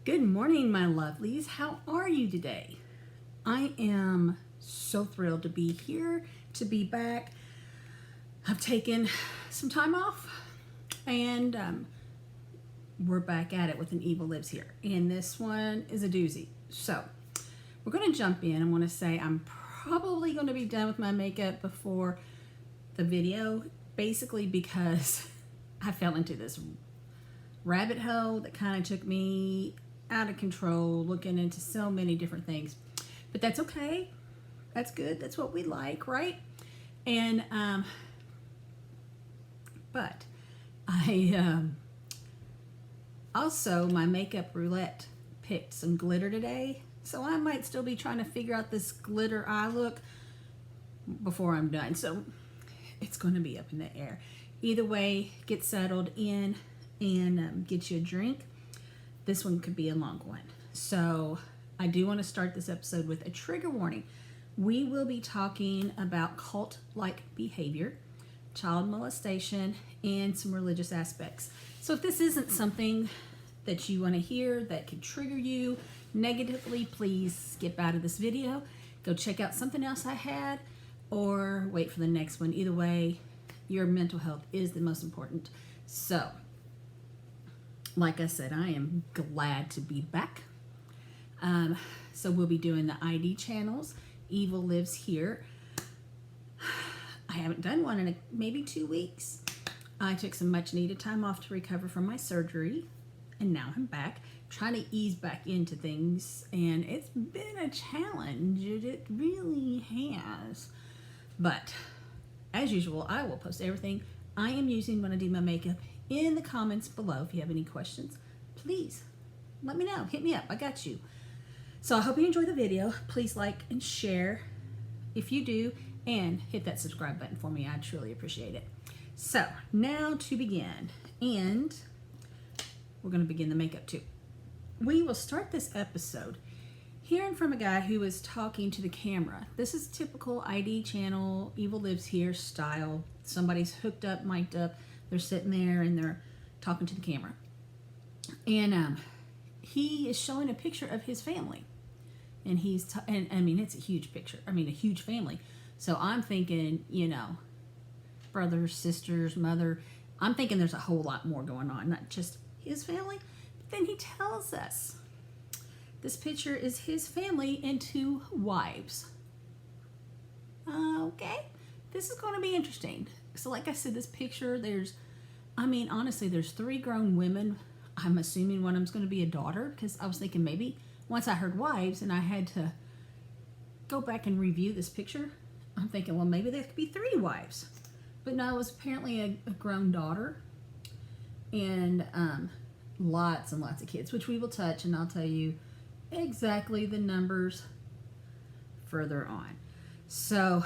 Good morning, my lovelies. How are you today? I am so thrilled to be here, to be back. I've taken some time off, and we're back at it with An Evil Lives Here. And this one is a doozy. So we're going to jump in. I want to say I'm probably going to be done with my makeup before the video, basically because I fell into this rabbit hole that kind of took me out of control, looking into so many different things. But that's okay. That's good. That's what we like, right? And but I also, my makeup roulette picked some glitter today, so I might still be trying to figure out this glitter eye look before I'm done. So it's going to be up in the air. Either way, get settled in and get you a drink. This one could be a long one. So I do want to start this episode with a trigger warning. We will be talking about cult-like behavior, child molestation, and some religious aspects. So if this isn't something that you want to hear that could trigger you negatively, please skip out of this video. Go check out something else I had, or wait for the next one. Either way, your mental health is the most important. So, like I said, I am glad to be back. So we'll be doing the ID channels. Evil Lives Here. I haven't done one in maybe 2 weeks. I took some much needed time off to recover from my surgery, and now I'm back trying to ease back into things, and it's been a challenge. It really has. But as usual, I will post everything I am using when I do my makeup in the comments below. If you have any questions, please let me know. Hit me up. I got you. So I hope you enjoy the video. Please like and share if you do, and hit that subscribe button for me. I truly appreciate it. So now to begin, and we're going to begin the makeup too. We will start this episode hearing from a guy who is talking to the camera. This is typical ID channel, Evil Lives Here style. Somebody's hooked up, mic'd up. They're sitting there and they're talking to the camera. And he is showing a picture of his family. And and I mean, it's a huge picture. I mean, a huge family. So I'm thinking, you know, brothers, sisters, mother. I'm thinking there's a whole lot more going on, not just his family. But then he tells us this picture is his family and 2 wives. Okay, this is going to be interesting. So like I said, this picture, honestly, there's 3 grown women. I'm assuming one of them's going to be a daughter, because I was thinking maybe once I heard wives and I had to go back and review this picture, I'm thinking, well, maybe there could be 3 wives. But no, it was apparently a grown daughter, and lots and lots of kids, which we will touch, and I'll tell you exactly the numbers further on. So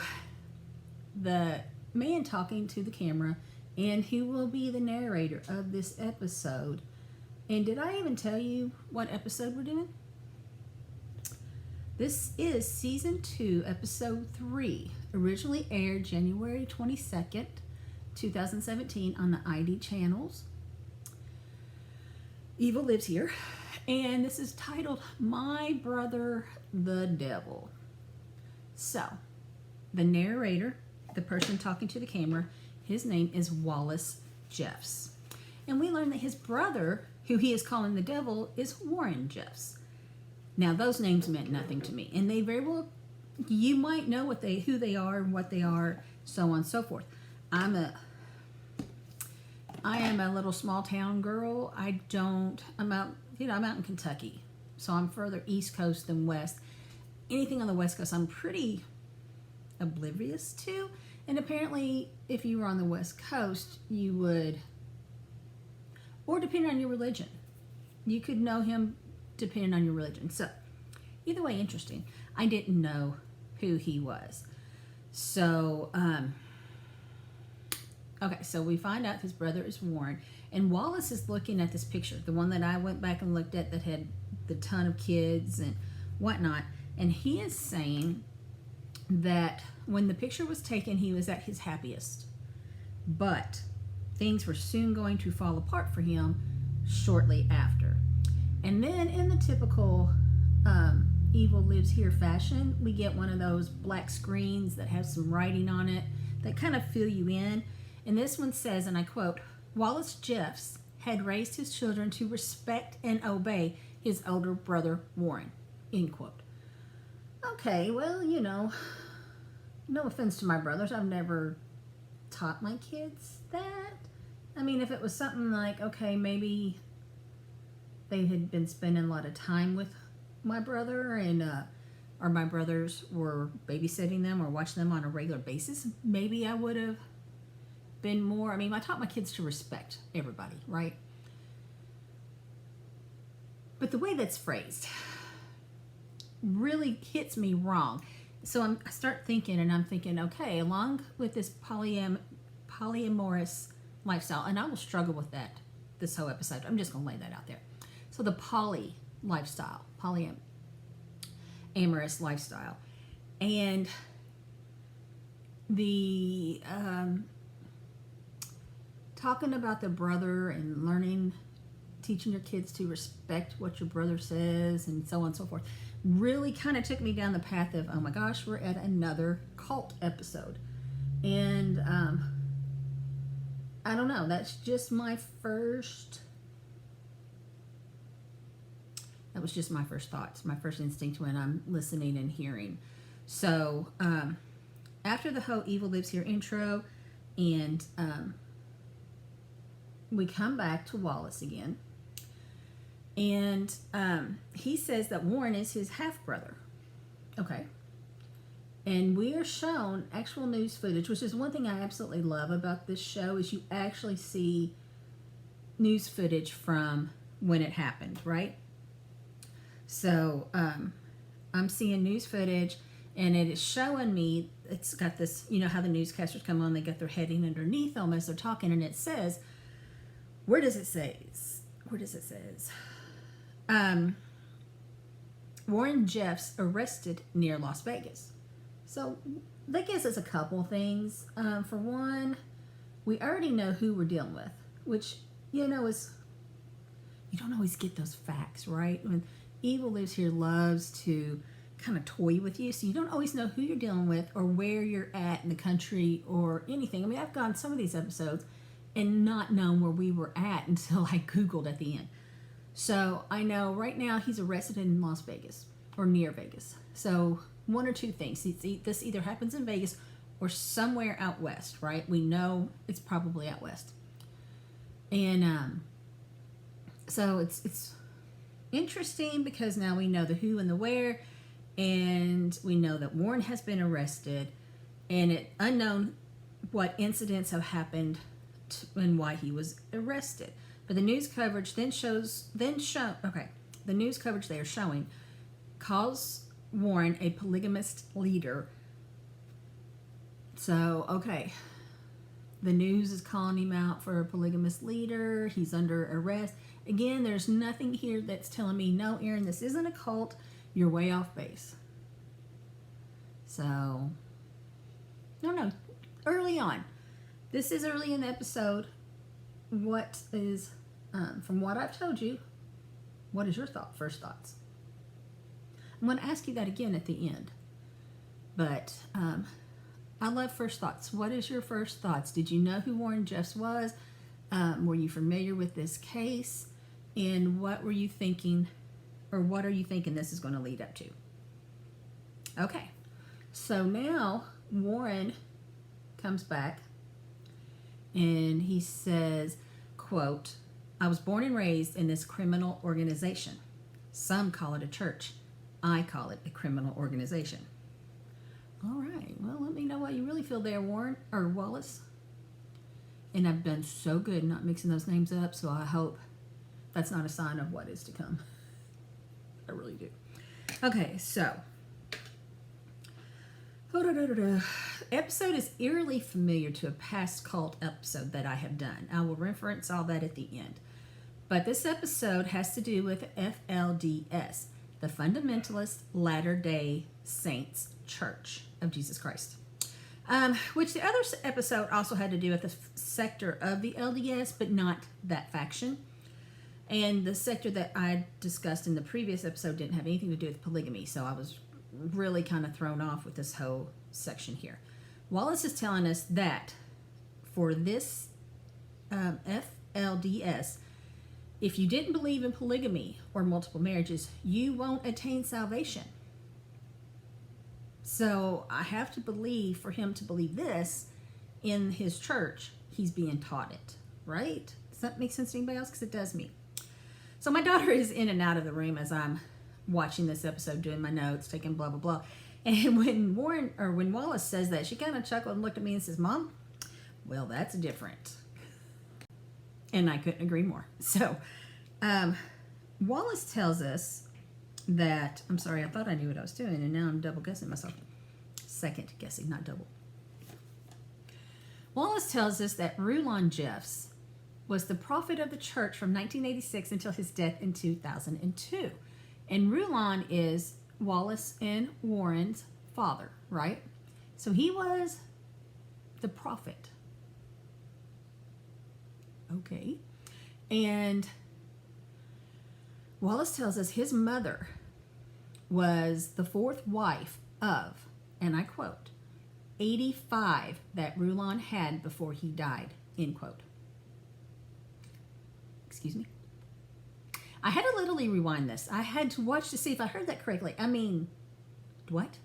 the man talking to the camera, and who will be the narrator of this episode. And did I even tell you what episode we're doing? This is season 2, episode 3, originally aired January 22nd, 2017 on the ID channels. Evil Lives Here. And this is titled My Brother the Devil. So, the narrator, the person talking to the camera, his name is Wallace Jeffs. And we learn that his brother, who he is calling the devil, is Warren Jeffs. Now, those names meant nothing to me. And they very well, you might know who they are and what they are, so on and so forth. I am a little small town girl. I'm out in Kentucky. So I'm further East Coast than West. Anything on the West Coast, I'm pretty oblivious to. And apparently, if you were on the West Coast, you would, or depending on your religion, you could know him depending on your religion. So, either way, interesting. I didn't know who he was. So, okay, so we find out his brother is Warren. And Wallace is looking at this picture, the one that I went back and looked at that had the ton of kids and whatnot. And he is saying that when the picture was taken, he was at his happiest. But things were soon going to fall apart for him shortly after. And then in the typical Evil Lives Here fashion, we get one of those black screens that have some writing on it that kind of fill you in. And this one says, and I quote, Wallace Jeffs had raised his children to respect and obey his older brother Warren, end quote. Okay, well, no offense to my brothers, I've never taught my kids that. I mean, if it was something like, okay, maybe they had been spending a lot of time with my brother and or my brothers were babysitting them or watching them on a regular basis, maybe I would have been more. I mean, I taught my kids to respect everybody, right? But the way that's phrased really hits me wrong. So I start thinking, and I'm thinking, okay, along with this polyamorous lifestyle, and I will struggle with that this whole episode. I'm just going to lay that out there. So the poly lifestyle, polyamorous lifestyle, and the talking about the brother and learning, teaching your kids to respect what your brother says and so on and so forth, really kind of took me down the path of, oh my gosh, we're at another cult episode. And I don't know, that's just my first, that was just my first thoughts, my first instinct when I'm listening and hearing. So after the whole Evil Lives Here intro, and we come back to Wallace again, and he says that Warren is his half-brother. Okay. And we are shown actual news footage, which is one thing I absolutely love about this show, is you actually see news footage from when it happened, right? So I'm seeing news footage, and it is showing me, it's got this, you know how the newscasters come on, they got their heading underneath them as they're talking, and it says, where does it say? Warren Jeffs arrested near Las Vegas. So that gives us a couple things. For one, we already know who we're dealing with, which, is, you don't always get those facts, right? When Evil Lives Here loves to kind of toy with you, so you don't always know who you're dealing with or where you're at in the country or anything. I mean, I've gone some of these episodes and not known where we were at until I Googled at the end. So I know right now he's arrested in Las Vegas or near Vegas. So one or two things. This either happens in Vegas or somewhere out west, right? We know it's probably out west. And so it's interesting because now we know the who and the where, and we know that Warren has been arrested, and it unknown what incidents have happened and why he was arrested. But the news coverage the news coverage they are showing calls Warren a polygamist leader. So, okay, the news is calling him out for a polygamist leader. He's under arrest. Again, there's nothing here that's telling me, no, Erin, this isn't a cult. You're way off base. So, no, early on. This is early in the episode. What is, from what I've told you, what is your first thoughts? I'm going to ask you that again at the end. But I love first thoughts. What is your first thoughts? Did you know who Warren Jeffs was? Were you familiar with this case? And what were you thinking, or what are you thinking this is going to lead up to? Okay. So now Warren comes back and he says, quote, I was born and raised in this criminal organization. Some call it a church. I call it a criminal organization. All right. Well, let me know what you really feel there, Warren, or Wallace. And I've done so good not mixing those names up, so I hope that's not a sign of what is to come. I really do. Okay, so. Episode is eerily familiar to a past cult episode that I have done. I will reference all that at the end. But this episode has to do with FLDS, the Fundamentalist Latter-day Saints Church of Jesus Christ. Which the other episode also had to do with the sector of the LDS, but not that faction. And the sector that I discussed in the previous episode didn't have anything to do with polygamy, so I was really kind of thrown off with this whole section here. Wallace is telling us that for this FLDS, if you didn't believe in polygamy or multiple marriages, you won't attain salvation. So I have to believe, for him to believe this in his church, he's being taught it, right? Does that make sense to anybody else? Because it does me. So my daughter is in and out of the room as I'm watching this episode, doing my notes, taking blah, blah, blah. And when Wallace says that, she kind of chuckled and looked at me and says, Mom, well, that's different. And I couldn't agree more. So Wallace tells us that, I'm sorry, I thought I knew what I was doing, and now I'm double guessing myself. Second guessing, not double. Wallace tells us that Rulon Jeffs was the prophet of the church from 1986 until his death in 2002. And Rulon is Wallace and Warren's father, right? So he was the prophet. Okay. And Wallace tells us his mother was the fourth wife of, and I quote, 85 that Rulon had before he died, end quote. Excuse me. I had to literally rewind this. I had to watch to see if I heard that correctly. I mean, what?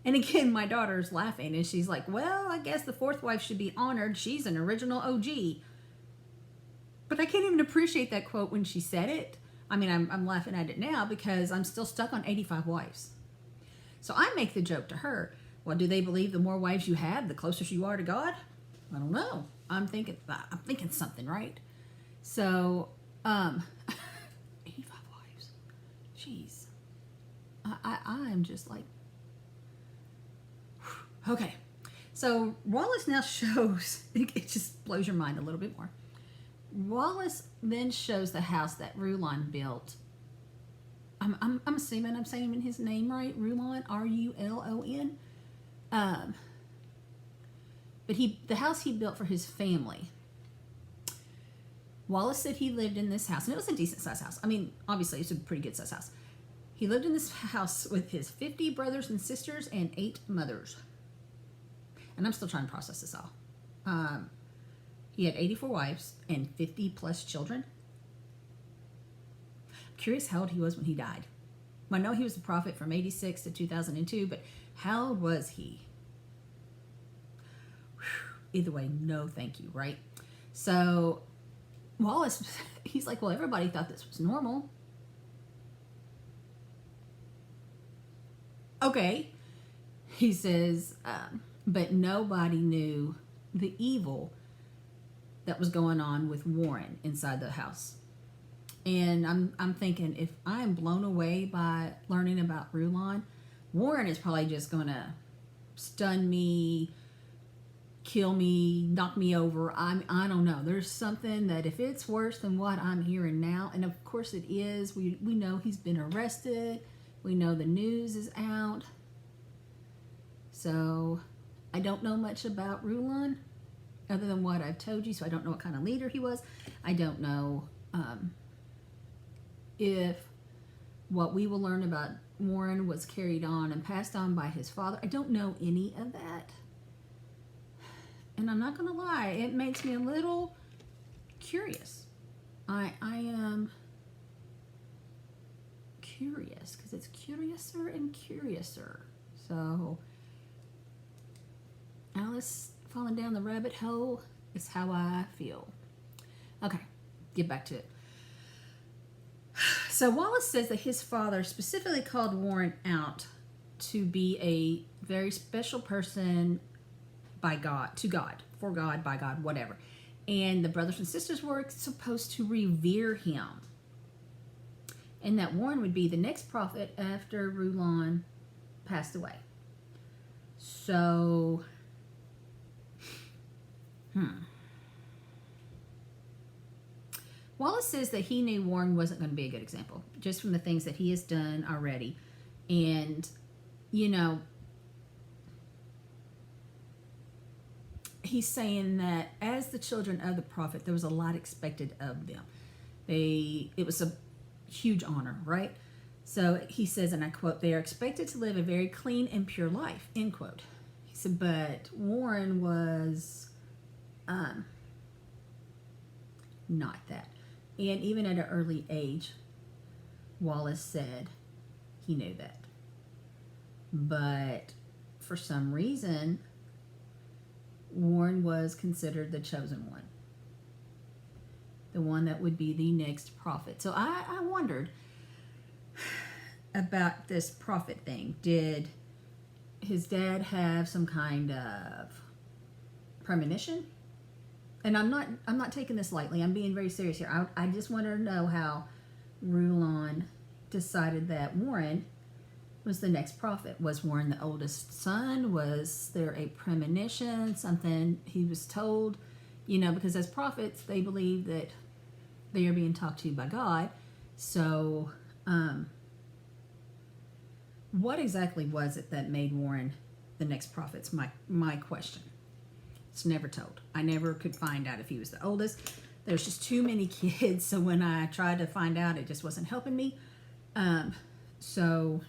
And again, my daughter's laughing, and she's like, well, I guess the fourth wife should be honored. She's an original OG. But I can't even appreciate that quote when she said it. I mean, I'm laughing at it now because I'm still stuck on 85 wives. So I make the joke to her, well, do they believe the more wives you have, the closer you are to God? I don't know. I'm thinking something, right? So, 85 wives. Jeez. I'm just like, whew. Okay. So Wallace now shows, it just blows your mind a little bit more. Wallace then shows the house that Rulon built. I'm assuming I'm saying his name right. Rulon, R-U-L-O-N. But the house he built for his family. Wallace said he lived in this house, and it was a decent sized house. I mean, obviously, it's a pretty good sized house. He lived in this house with his 50 brothers and sisters and 8 mothers. And I'm still trying to process this all. He had 84 wives and 50 plus children. I'm curious how old he was when he died. I know he was a prophet from 86 to 2002, but how old was he? Either way, no thank you, right? So Wallace, he's like, well, everybody thought this was normal. Okay. He says, but nobody knew the evil that was going on with Warren inside the house. And I'm thinking, if I'm blown away by learning about Rulon, Warren is probably just going to stun me, kill me, knock me over. I don't know. There's something that if it's worse than what I'm hearing now, and of course it is, we know he's been arrested. We know the news is out. So I don't know much about Rulon other than what I've told you. So I don't know what kind of leader he was. I don't know if what we will learn about Warren was carried on and passed on by his father. I don't know any of that. And I'm not going to lie, it makes me a little curious. I am curious because it's curiouser and curiouser. So Alice falling down the rabbit hole is how I feel. Okay, get back to it. So Wallace says that his father specifically called Warren out to be a very special person by God, to God, for God, by God, whatever. And the brothers and sisters were supposed to revere him. And that Warren would be the next prophet after Rulon passed away. So, Wallace says that he knew Warren wasn't going to be a good example, just from the things that he has done already. And, you know, he's saying that as the children of the prophet, there was a lot expected of them. It was a huge honor, right? So he says, and I quote, "They are expected to live a very clean and pure life," end quote. He said, but Warren was not that. And even at an early age, Wallace said he knew that. But for some reason, Warren was considered the chosen one, the one that would be the next prophet. So I wondered about this prophet thing. Did his dad have some kind of premonition? And I'm not taking this lightly. I'm being very serious here. I just want to know how Rulon decided that Warren was the next prophet. Was Warren the oldest son? Was there a premonition, something he was told? Because as prophets, they believe that they are being talked to by God. So what exactly was it that made Warren the next prophet? It's my question. It's never told. I never could find out if he was the oldest. There's just too many kids, so when I tried to find out, it just wasn't helping me. So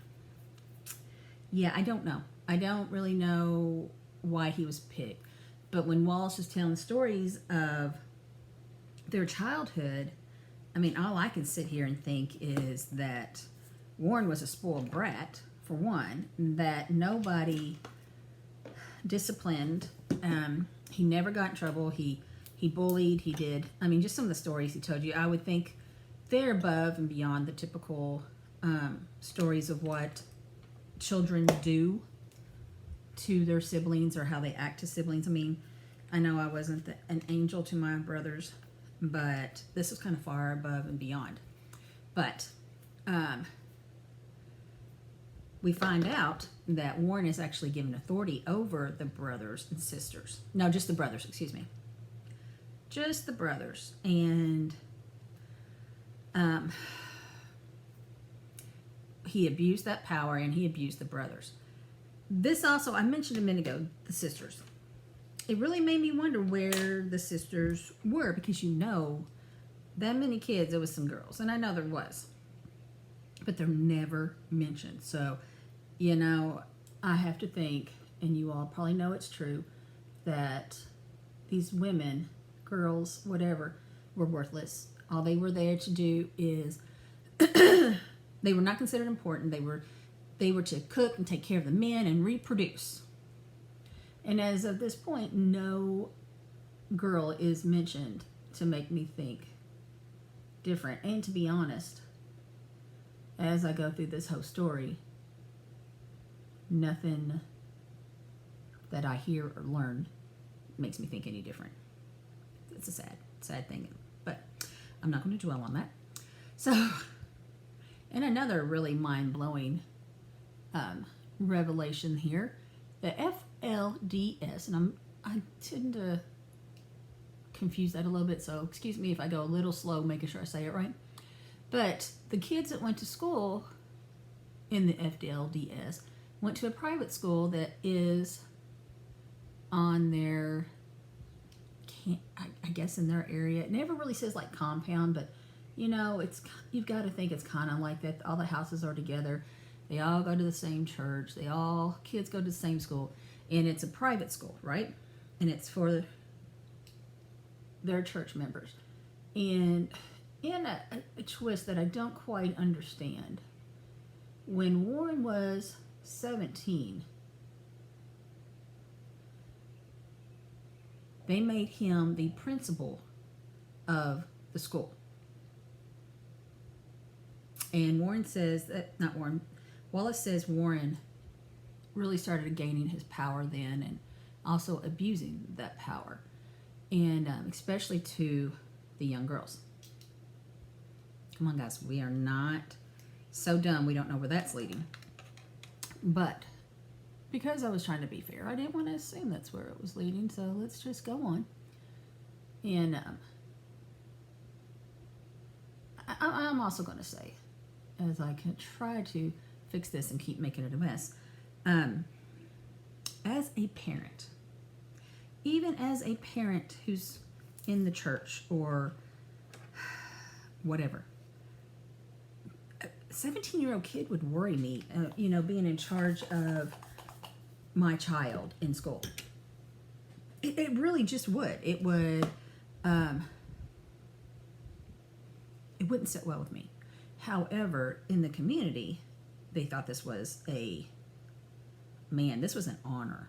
yeah, I don't know. I don't really know why he was picked. But when Wallace was telling stories of their childhood, I mean, all I can sit here and think is that Warren was a spoiled brat, for one, that nobody disciplined. He never got in trouble. He bullied. He did. I mean, just some of the stories he told you, I would think they're above and beyond the typical stories of what children do to their siblings or how they act to siblings. I mean, I know I wasn't an angel to my brothers, but this was kind of far above and beyond. But we find out that Warren is actually given authority over the brothers and sisters. No, just the brothers, excuse me. Just the brothers. And he abused that power, and he abused the brothers. This also, I mentioned a minute ago, the sisters. It really made me wonder where the sisters were, because that many kids, there was some girls, and I know there was, but they're never mentioned. So, I have to think, and you all probably know it's true, that these women, girls, whatever, were worthless. All they were there to do is they were not considered important. They were to cook and take care of the men and reproduce. And as of this point, no girl is mentioned to make me think different. And to be honest, as I go through this whole story, nothing that I hear or learn makes me think any different. It's a sad thing, but I'm not going to dwell on that. So, and another really mind-blowing revelation here, the FLDS, and I tend to confuse that a little bit, so excuse me if I go a little slow making sure I say it right. But the kids that went to school in the FLDS went to a private school that is on their, I guess in their area. It never really says like compound, but you've got to think it's kind of like that. All the houses are together. They all go to the same church. Kids go to the same school, and it's a private school, right? And it's for their church members. And in a twist that I don't quite understand, when Warren was 17, they made him the principal of the school. And Wallace says Warren really started gaining his power then, and also abusing that power, and especially to the young girls. Come on, guys, we are not so dumb we don't know where that's leading. But because I was trying to be fair, I didn't want to assume that's where it was leading, so let's just go on. And I'm also going to say, as I can try to fix this and keep making it a mess, as a parent, even as a parent who's in the church or whatever, a 17-year-old kid would worry me, being in charge of my child in school. It really just would. It wouldn't sit well with me. However, in the community, they thought this was this was an honor.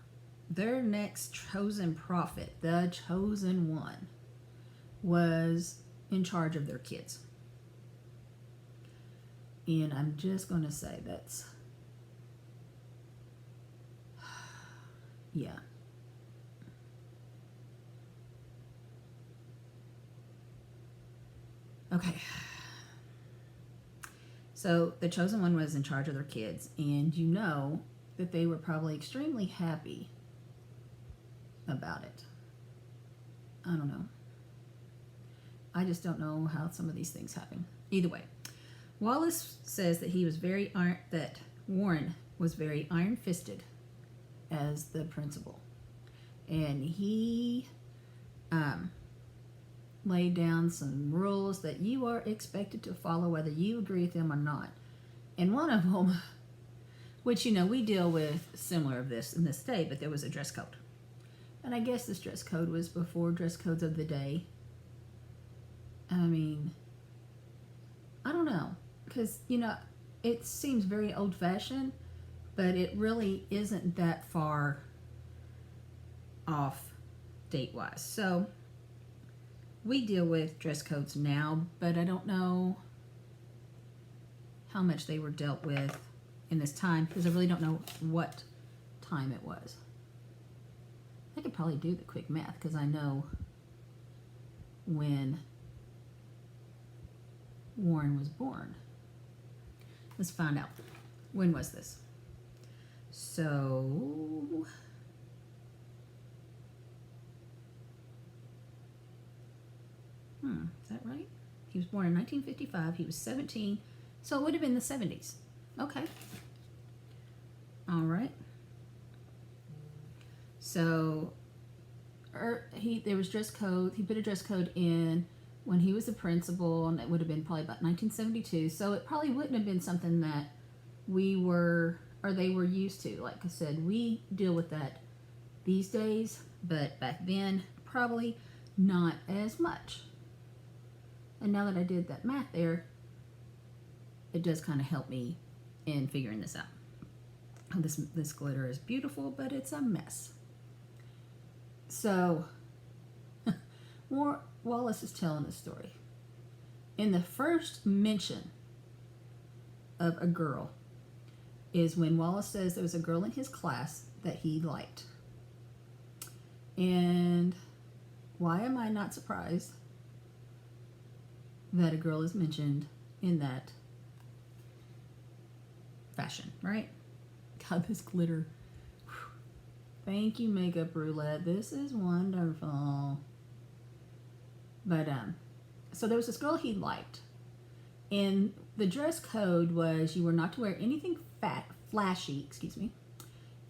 Their next chosen prophet, the chosen one, was in charge of their kids. And I'm just going to say that's, yeah. Okay. So the chosen one was in charge of their kids, and that they were probably extremely happy about it. I don't know. I just don't know how some of these things happen. Either way, Wallace says that that Warren was very iron-fisted as the principal, and he laid down some rules that you are expected to follow whether you agree with them or not. And one of them, which we deal with similar of this in this state, but there was a dress code. And I guess this dress code was before dress codes of the day. I mean, I don't know, because it seems very old-fashioned, but it really isn't that far off date-wise. So we deal with dress codes now, but I don't know how much they were dealt with in this time, because I really don't know what time it was. I could probably do the quick math, because I know when Warren was born. Let's find out. When was this? So, is that right? He was born in 1955. He was 17. So it would have been the 70s. Okay. All right. So, there was dress code. He put a dress code in when he was the principal, and it would have been probably about 1972. So it probably wouldn't have been something that they were used to. Like I said, we deal with that these days, but back then, probably not as much. And now that I did that math there, it does kind of help me in figuring this out. This glitter is beautiful, but it's a mess. So, Wallace is telling a story. In the first mention of a girl is when Wallace says there was a girl in his class that he liked. And why am I not surprised that a girl is mentioned in that fashion, right? God, this glitter. Whew. Thank you, Makeup Roulette. This is wonderful. But, so there was this girl he liked. And the dress code was you were not to wear anything flashy,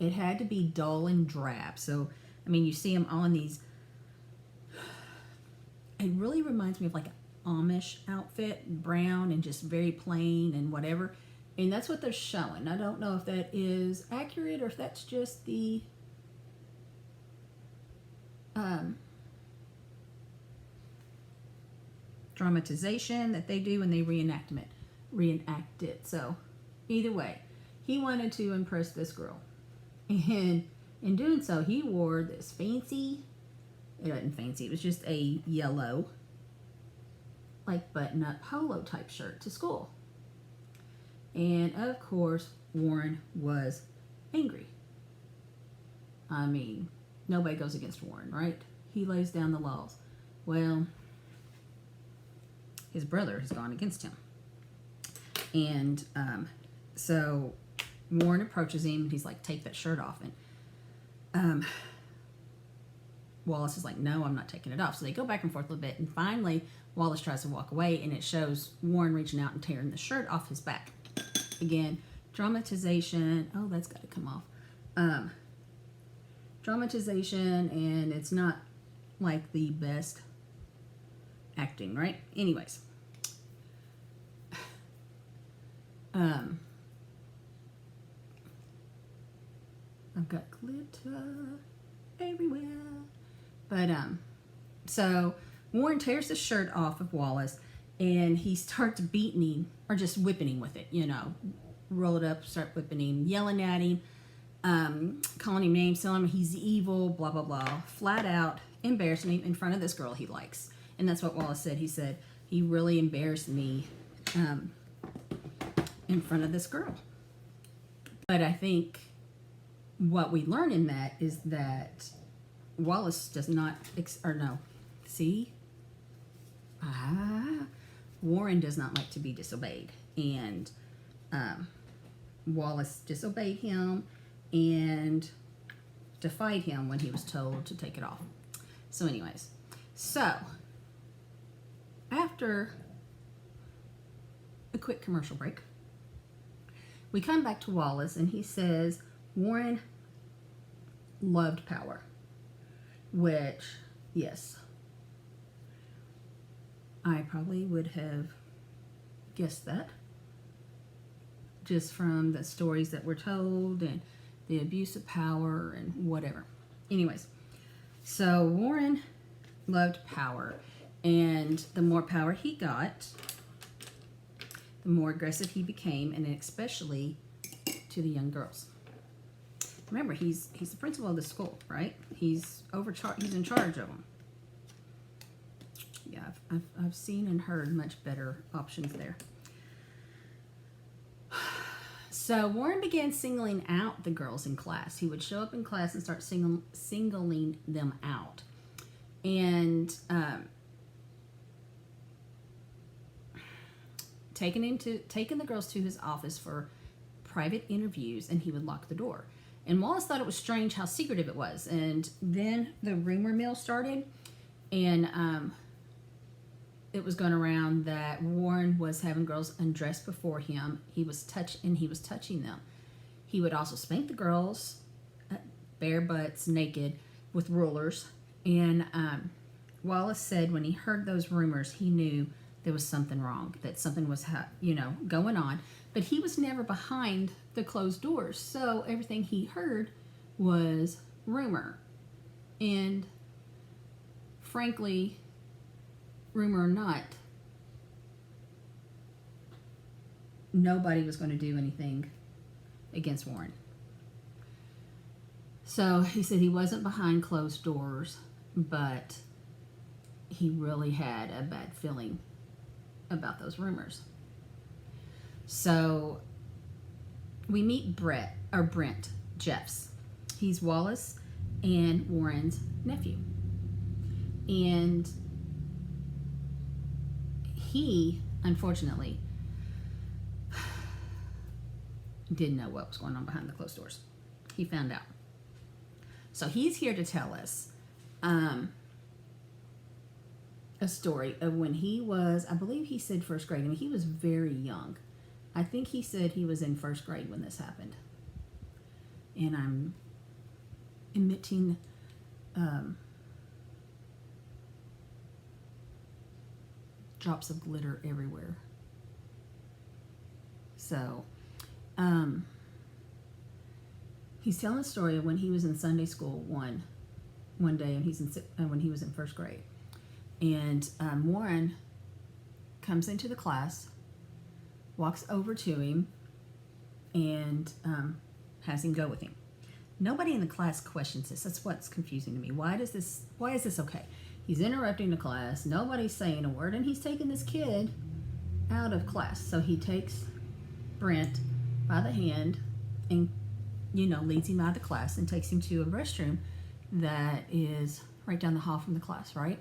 It had to be dull and drab. So, I mean, you see them on these. It really reminds me of like an Amish outfit, brown and just very plain and whatever. And that's what they're showing. I don't know if that is accurate or if that's just the dramatization that they do when they reenact it. So either way, he wanted to impress this girl. And in doing so, he wore this fancy, it wasn't fancy, it was just a yellow, like button-up polo type shirt to school. And of course, Warren was angry. I mean, nobody goes against Warren, right? He lays down the laws. Well, his brother has gone against him. And so Warren approaches him and he's like, take that shirt off. And Wallace is like, no, I'm not taking it off. So they go back and forth a little bit. And finally, Wallace tries to walk away and it shows Warren reaching out and tearing the shirt off his back. Again, dramatization. Oh, that's got to come off. dramatization, and it's not like the best acting, right? Anyways. I've got glitter everywhere. But, so Warren tears the shirt off of Wallace, and he starts beating him, or just whipping him with it, you know. Roll it up, start whipping him, yelling at him, calling him names, telling him he's evil, blah, blah, blah. Flat out embarrassing him in front of this girl he likes. And that's what Wallace said. He said, he really embarrassed me in front of this girl. But I think what we learn in that is that Wallace does not, Warren does not like to be disobeyed. And Wallace disobeyed him and defied him when he was told to take it off. So anyways, after a quick commercial break, we come back to Wallace, and he says Warren loved power, which, yes, I probably would have guessed that just from the stories that were told and the abuse of power and whatever. Anyways, so Warren loved power, and the more power he got, the more aggressive he became, and especially to the young girls. Remember, he's the principal of the school, right? He's in charge of them. Yeah, I've seen and heard much better options there. So Warren began singling out the girls in class. He would show up in class and start singling them out. And taking the girls to his office for private interviews, and he would lock the door. And Wallace thought it was strange how secretive it was. And then the rumor mill started, and it was going around that Warren was having girls undress before him. He was touching them. He would also spank the girls, bare butts, naked, with rulers. And Wallace said when he heard those rumors, he knew there was something wrong, that something was going on. But he was never behind the closed doors, so everything he heard was rumor. And frankly, rumor or not, nobody was going to do anything against Warren. So he said he wasn't behind closed doors, but he really had a bad feeling about those rumors. So we meet Brent Jeffs. He's Wallace and Warren's nephew. And he, unfortunately, didn't know what was going on behind the closed doors. He found out. So he's here to tell us a story of when he was, I believe he said first grade. I mean, he was very young. I think he said he was in first grade when this happened. And I'm emitting drops of glitter everywhere. So, he's telling a story of when he was in Sunday school one day, and when he was in first grade. And Warren comes into the class, walks over to him, and has him go with him. Nobody in the class questions this. That's what's confusing to me. Why is this okay? He's interrupting the class. Nobody's saying a word, and he's taking this kid out of class. So he takes Brent by the hand and, leads him out of the class and takes him to a restroom that is right down the hall from the class, right?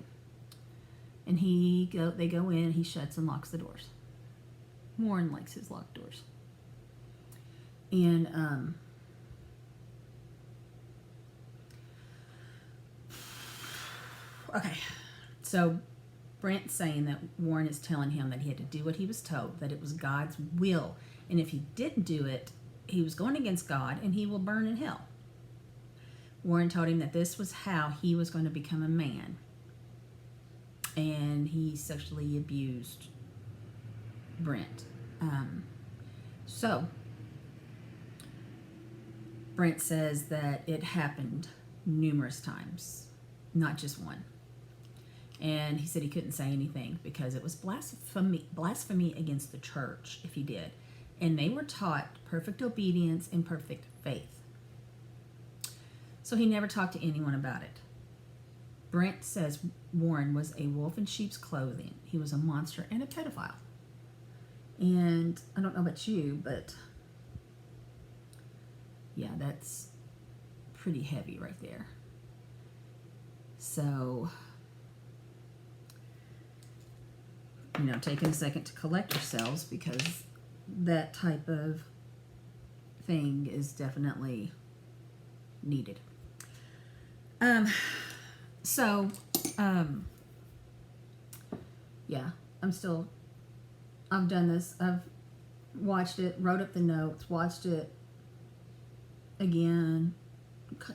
And they go in, he shuts and locks the doors. Warren likes his locked doors. And okay, so Brent's saying that Warren is telling him that he had to do what he was told, that it was God's will, and if he didn't do it, he was going against God and he will burn in hell. Warren told him that this was how he was going to become a man. And he sexually abused Brent. So, Brent says that it happened numerous times, not just one. And he said he couldn't say anything because it was blasphemy against the church if he did. And they were taught perfect obedience and perfect faith. So he never talked to anyone about it. Brent says Warren was a wolf in sheep's clothing. He was a monster and a pedophile. And I don't know about you, but yeah, that's pretty heavy right there. So, taking a second to collect yourselves, because that type of thing is definitely needed. Yeah, I've done this. I've watched it, wrote up the notes, watched it again,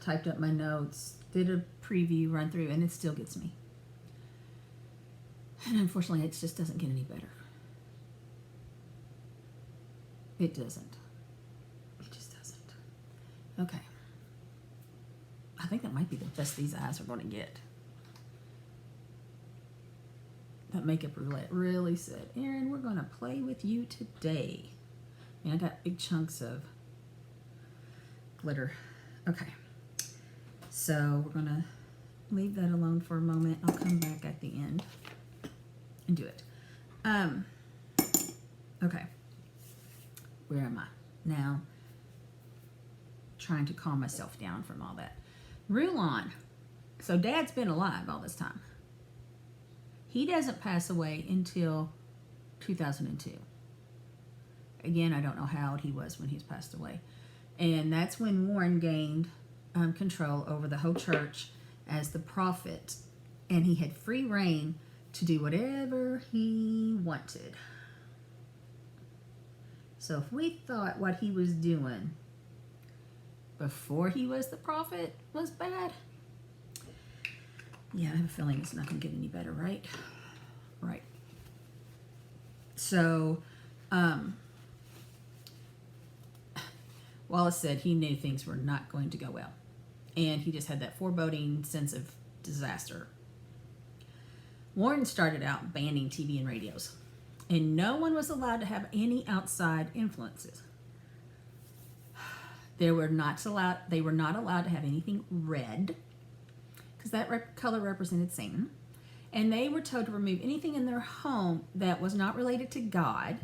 typed up my notes, did a preview run through, and it still gets me. And unfortunately, it just doesn't get any better. It doesn't. It just doesn't. Okay. I think that might be the best these eyes are going to get. That makeup roulette really said, Erin, we're going to play with you today. And I got big chunks of glitter. Okay. So we're going to leave that alone for a moment. I'll come back at the end and do it. Okay. Where am I? Now, trying to calm myself down from all that. Rulon. So Dad's been alive all this time. He doesn't pass away until 2002. Again, I don't know how old he was when he's passed away. And that's when Warren gained control over the whole church as the prophet. And he had free reign to do whatever he wanted. So if we thought what he was doing before he was the prophet was bad, yeah, I have a feeling it's not going to get any better, right? Right. So, Wallace said he knew things were not going to go well. And he just had that foreboding sense of disaster. Warren started out banning TV and radios. And no one was allowed to have any outside influences. They were not allowed to have anything red, because that color represented Satan. And they were told to remove anything in their home that was not related to God.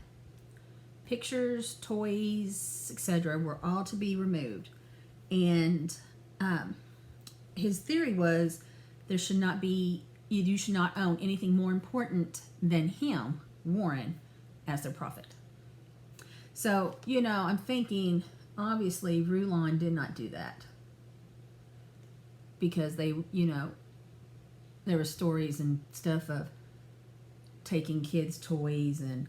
Pictures, toys, etc. were all to be removed. And his theory was you should not own anything more important than him, Warren, as their prophet. So, I'm thinking, obviously, Rulon did not do that. Because they, there were stories and stuff of taking kids' toys and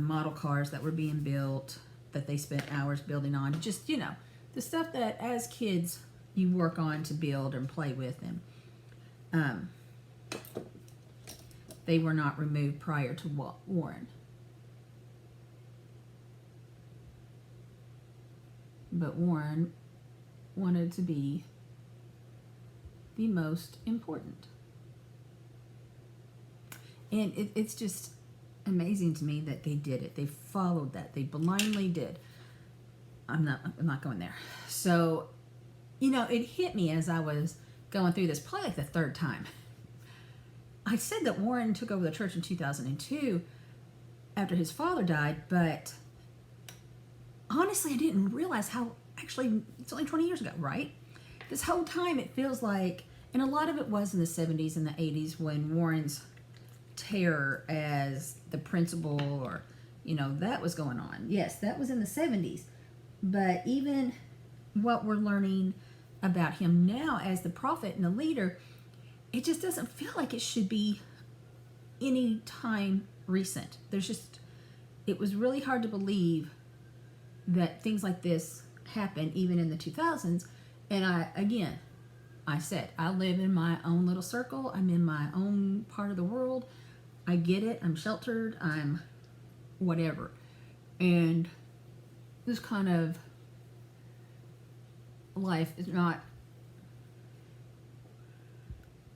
model cars that were being built that they spent hours building on. Just, the stuff that as kids you work on to build and play with. And they were not removed prior to Warren. But Warren wanted to be the most important. And it's just amazing to me that they did it. They followed that. They blindly did. I'm not going there. So, it hit me as I was going through this, probably like the third time. I said that Warren took over the church in 2002 after his father died, but honestly, I didn't realize how, actually, it's only 20 years ago, right? This whole time it feels like, and a lot of it was in the 70s and the 80s when Warren's terror as the principal or, that was going on. Yes, that was in the 70s. But even what we're learning about him now as the prophet and the leader, it just doesn't feel like it should be any time recent. It was really hard to believe that things like this happened even in the 2000s. And I said, I live in my own little circle. I'm in my own part of the world. I get it. I'm sheltered. I'm whatever. And this kind of life is not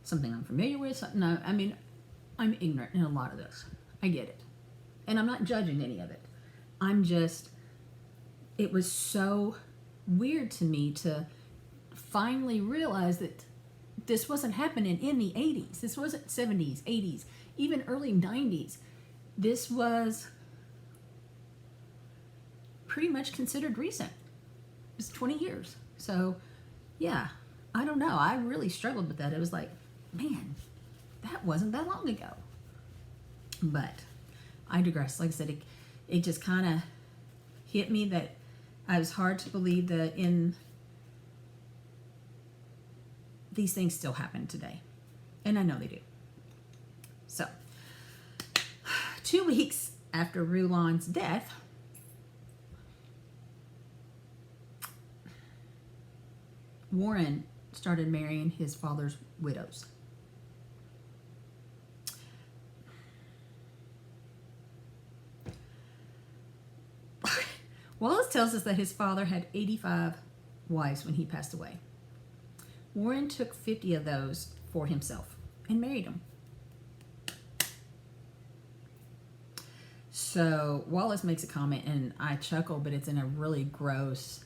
something I'm familiar with. No, I mean, I'm ignorant in a lot of this. I get it. And I'm not judging any of it. I'm just, it was so weird to me to finally realize that this wasn't happening in the 80s. This wasn't 70s, 80s, even early 90s. This was pretty much considered recent. It's 20 years. So, yeah, I don't know. I really struggled with that. It was like, man, that wasn't that long ago. But I digress. Like I said, it just kind of hit me that I was hard to believe that these things still happen today. And I know they do. So, 2 weeks after Rulon's death, Warren started marrying his father's widows. Wallace tells us that his father had 85 wives when he passed away. Warren took 50 of those for himself and married them. So Wallace makes a comment, and I chuckle, but it's in a really gross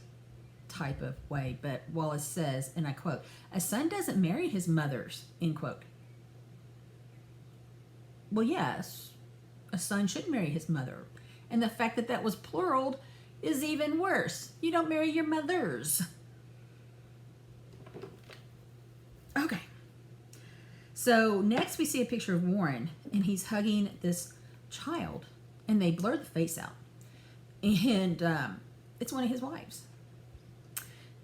type of way. But Wallace says, and I quote, "A son doesn't marry his mother's," end quote. Well, yes, a son should marry his mother. And the fact that that was plural is even worse. You don't marry your mothers. Okay. So next we see a picture of Warren, and he's hugging this child, and they blur the face out. And it's one of his wives.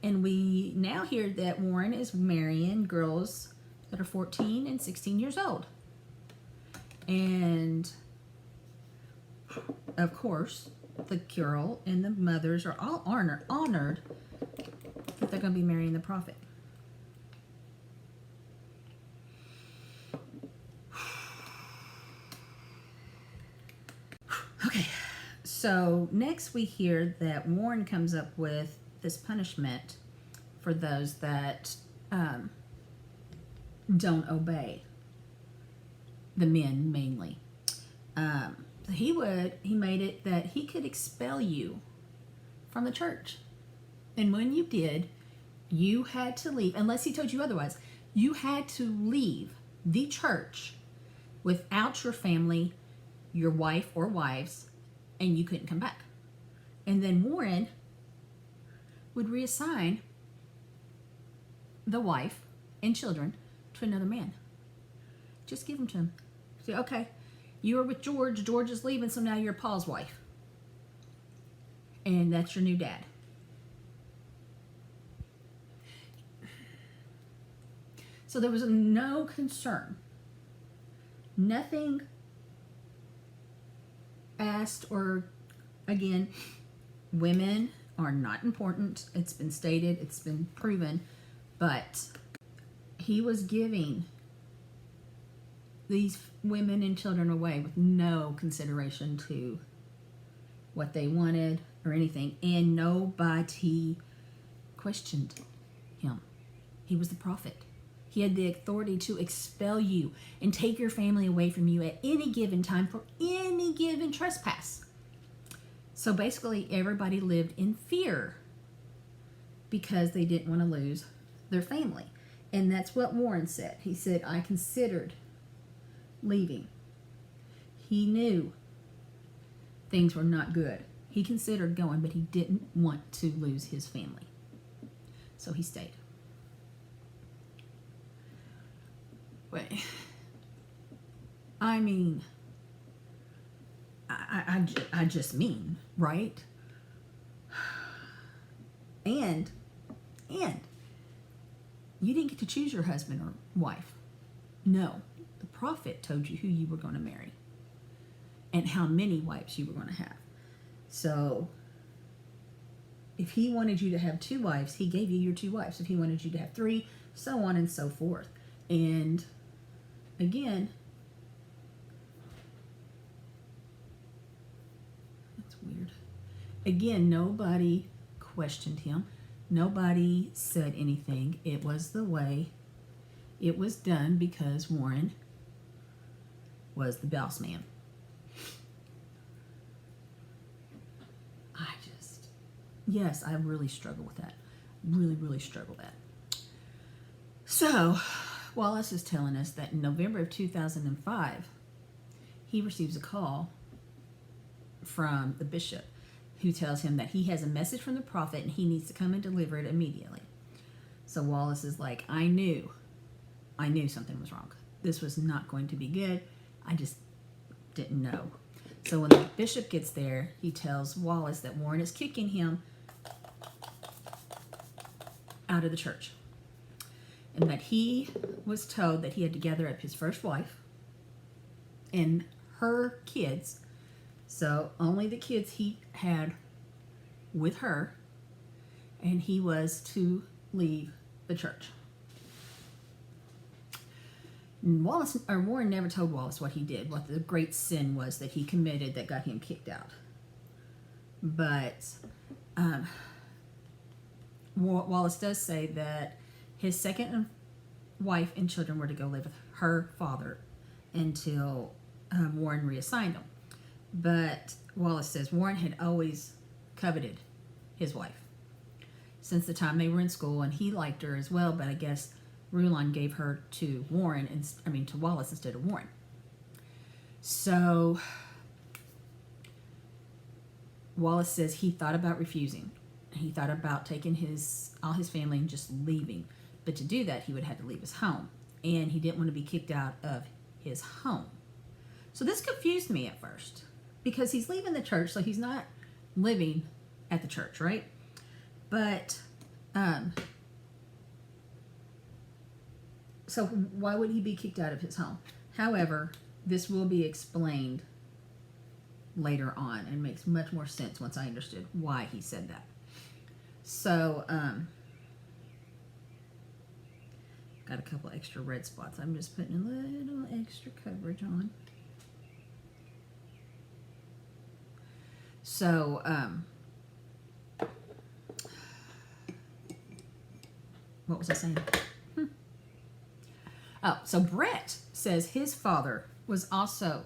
And we now hear that Warren is marrying girls that are 14 and 16 years old. And of course, the girl and the mothers are all honored that they're going to be marrying the prophet. Okay, so next we hear that Warren comes up with this punishment for those that don't obey, the men mainly. He made it that he could expel you from the church. And when you did, you had to leave, unless he told you otherwise, you had to leave the church without your family, your wife or wives, and you couldn't come back. And then Warren would reassign the wife and children to another man. Just give them to him. Say, okay, you were with George. George is leaving, so now you're Paul's wife. And that's your new dad. So there was no concern. Nothing asked, or again, women are not important. It's been stated, it's been proven, but he was giving these women and children away with no consideration to what they wanted or anything, and nobody questioned him. He was the prophet. He had the authority to expel you and take your family away from you at any given time for any given trespass. So basically, everybody lived in fear because they didn't want to lose their family. And that's what Warren said. He said, I considered leaving. He knew things were not good. He considered going, but he didn't want to lose his family. So he stayed. Wait. I mean, I just mean, right? And you didn't get to choose your husband or wife. No, the prophet told you who you were going to marry and how many wives you were going to have. So if he wanted you to have 2 wives, he gave you your 2 wives. If he wanted you to have 3, so on and so forth. And again, that's weird. Again, nobody questioned him. Nobody said anything. It was the way it was done because Warren was the boss man. Yes, I really struggle with that. Really struggle with that. So, Wallace is telling us that in November of 2005, he receives a call from the bishop who tells him that he has a message from the prophet and he needs to come and deliver it immediately. So Wallace is like, I knew something was wrong. This was not going to be good. I just didn't know. So when the bishop gets there, he tells Wallace that Warren is kicking him out of the church. And that he was told that he had to gather up his first wife and her kids. So only the kids he had with her. And he was to leave the church. Warren never told Wallace what he did, what the great sin was that he committed that got him kicked out. But Wallace does say that his second wife and children were to go live with her father until Warren reassigned them. But Wallace says Warren had always coveted his wife since the time they were in school, and he liked her as well, but I guess Rulon gave her to to Wallace instead of Warren. So Wallace says he thought about refusing. He thought about taking all his family and just leaving. But to do that, he would have to leave his home. And he didn't want to be kicked out of his home. So this confused me at first. Because he's leaving the church, so he's not living at the church, right? But, so why would he be kicked out of his home? However, this will be explained later on and makes much more sense once I understood why he said that. So, got a couple extra red spots. I'm just putting a little extra coverage on. So, what was I saying? Oh, so Brett says his father was also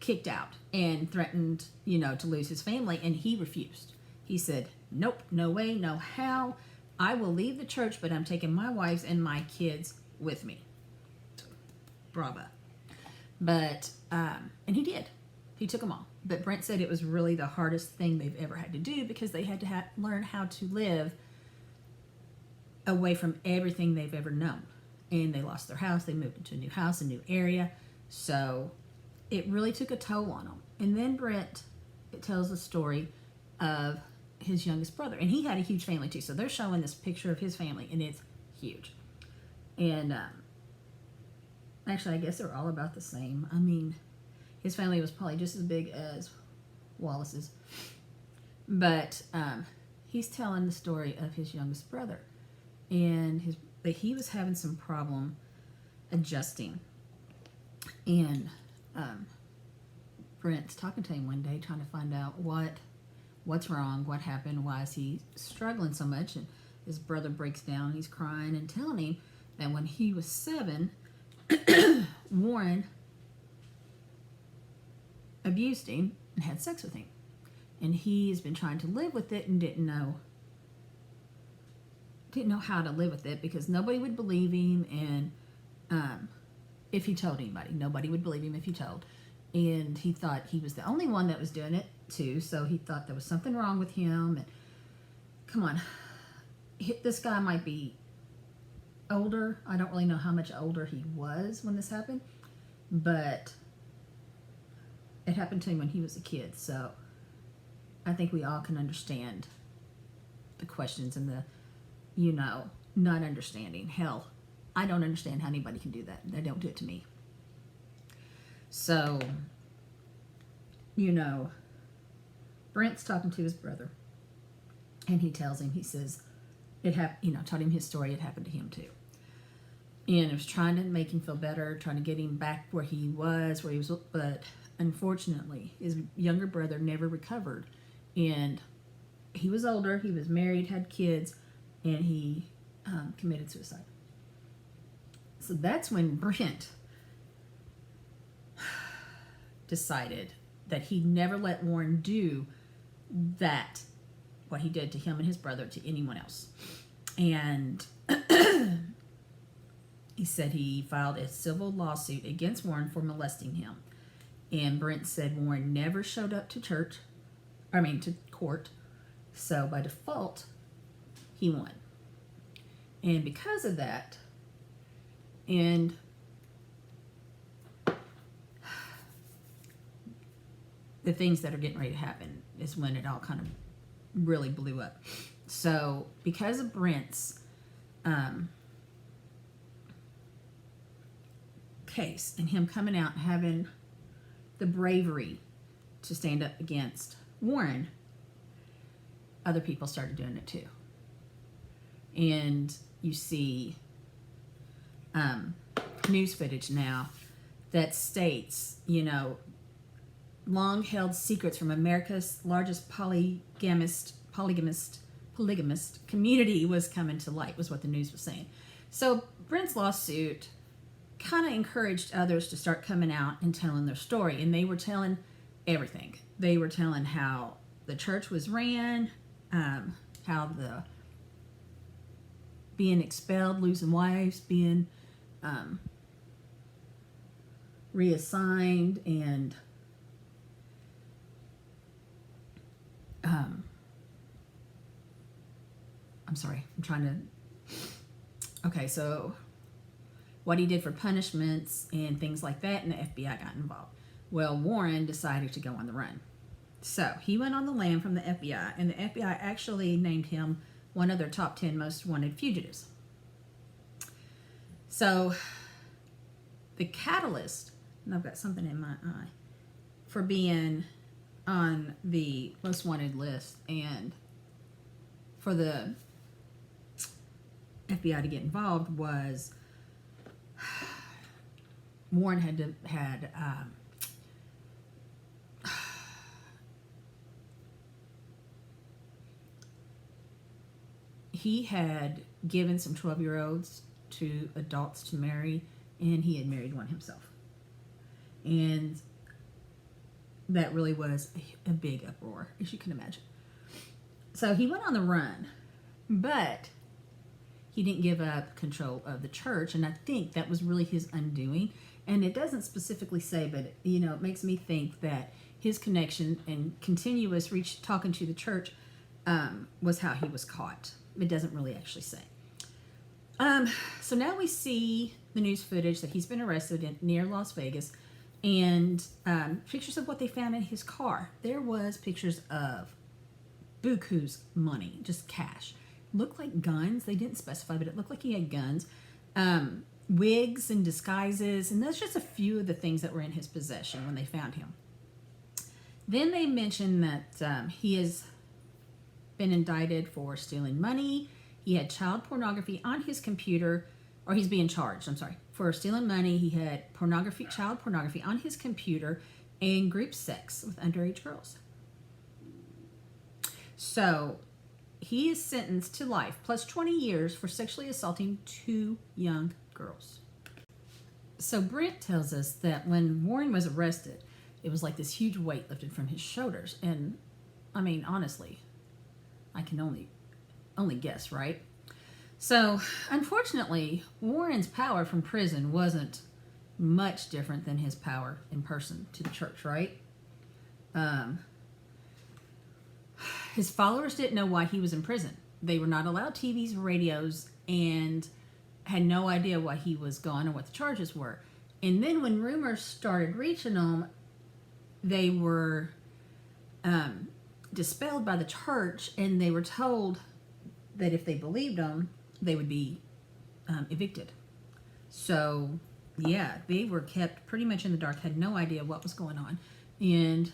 kicked out and threatened, to lose his family, and he refused. He said, nope, no way, no how. I will leave the church, but I'm taking my wives and my kids with me. Bravo. But, and he did. He took them all. But Brent said it was really the hardest thing they've ever had to do because they had to learn how to live away from everything they've ever known. And they lost their house. They moved into a new house, a new area. So it really took a toll on them. And then Brent tells the story of his youngest brother. And he had a huge family too. So they're showing this picture of his family, and it's huge. And actually, I guess they're all about the same. I mean, his family was probably just as big as Wallace's. But he's telling the story of his youngest brother. And that he was having some problem adjusting. And Brent's talking to him one day, trying to find out what's wrong, what happened, why is he struggling so much. And his brother breaks down, he's crying and telling him that when he was 7, Warren abused him and had sex with him. And he's been trying to live with it and didn't know how to live with it because nobody would believe him, and if he told anybody, nobody would believe him if he told. And he thought he was the only one that was doing it too, so he thought there was something wrong with him. And come on, this guy might be older. I don't really know how much older he was when this happened, but it happened to him when he was a kid. So I think we all can understand the questions and the not understanding. Hell, I don't understand how anybody can do that. They don't do it to me. So, Brent's talking to his brother, and he tells him, he says, taught him his story. It happened to him too. And it was trying to make him feel better, trying to get him back where he was, but unfortunately, his younger brother never recovered. And he was older, he was married, had kids, and he committed suicide. So that's when Brent decided that he'd never let Warren do that, what he did to him and his brother, to anyone else. And he said he filed a civil lawsuit against Warren for molesting him. And Brent said Warren never showed up to to court. So by default, he won. And because of that, and the things that are getting ready to happen is when it all kind of really blew up. So because of Brent's case and him coming out and having the bravery to stand up against Warren, other people started doing it too. And you see news footage now that states, long-held secrets from America's largest polygamist community was coming to light, was what the news was saying. So Brent's lawsuit kind of encouraged others to start coming out and telling their story. And they were telling everything. They were telling how the church was ran, how the being expelled, losing wives, being reassigned, and okay, so what he did for punishments and things like that, and the FBI got involved. Well, Warren decided to go on the run. So he went on the lam from the FBI, and the FBI actually named him one of their top 10 most wanted fugitives. So the catalyst, and I've got something in my eye, for being on the most wanted list and for the FBI to get involved was Warren had he had given some 12-year-olds to adults to marry, and he had married one himself. And that really was a big uproar, as you can imagine. So he went on the run, but he didn't give up control of the church, and I think that was really his undoing. And it doesn't specifically say, but it makes me think that his connection and continuous talking to the church was how he was caught. It doesn't really actually say. So now we see the news footage that he's been arrested near Las Vegas, and pictures of what they found in his car. There was pictures of buku's money, just cash. Looked like guns. They didn't specify, but it looked like he had guns. Wigs and disguises, and that's just a few of the things that were in his possession when they found him. Then they mentioned that he has been indicted for stealing money. He had child pornography on his computer, or he's being charged, for stealing money. He had child pornography on his computer, and group sex with underage girls. So he is sentenced to life plus 20 years for sexually assaulting 2 young girls. So Brent tells us that when Warren was arrested, it was like this huge weight lifted from his shoulders. And I mean, honestly, I can only guess, right? So unfortunately, Warren's power from prison wasn't much different than his power in person to the church, right? His followers didn't know why he was in prison. They were not allowed TVs, radios, and had no idea why he was gone or what the charges were. And then when rumors started reaching them, they were dispelled by the church, and they were told that if they believed them, they would be evicted. So, yeah, they were kept pretty much in the dark, had no idea what was going on, and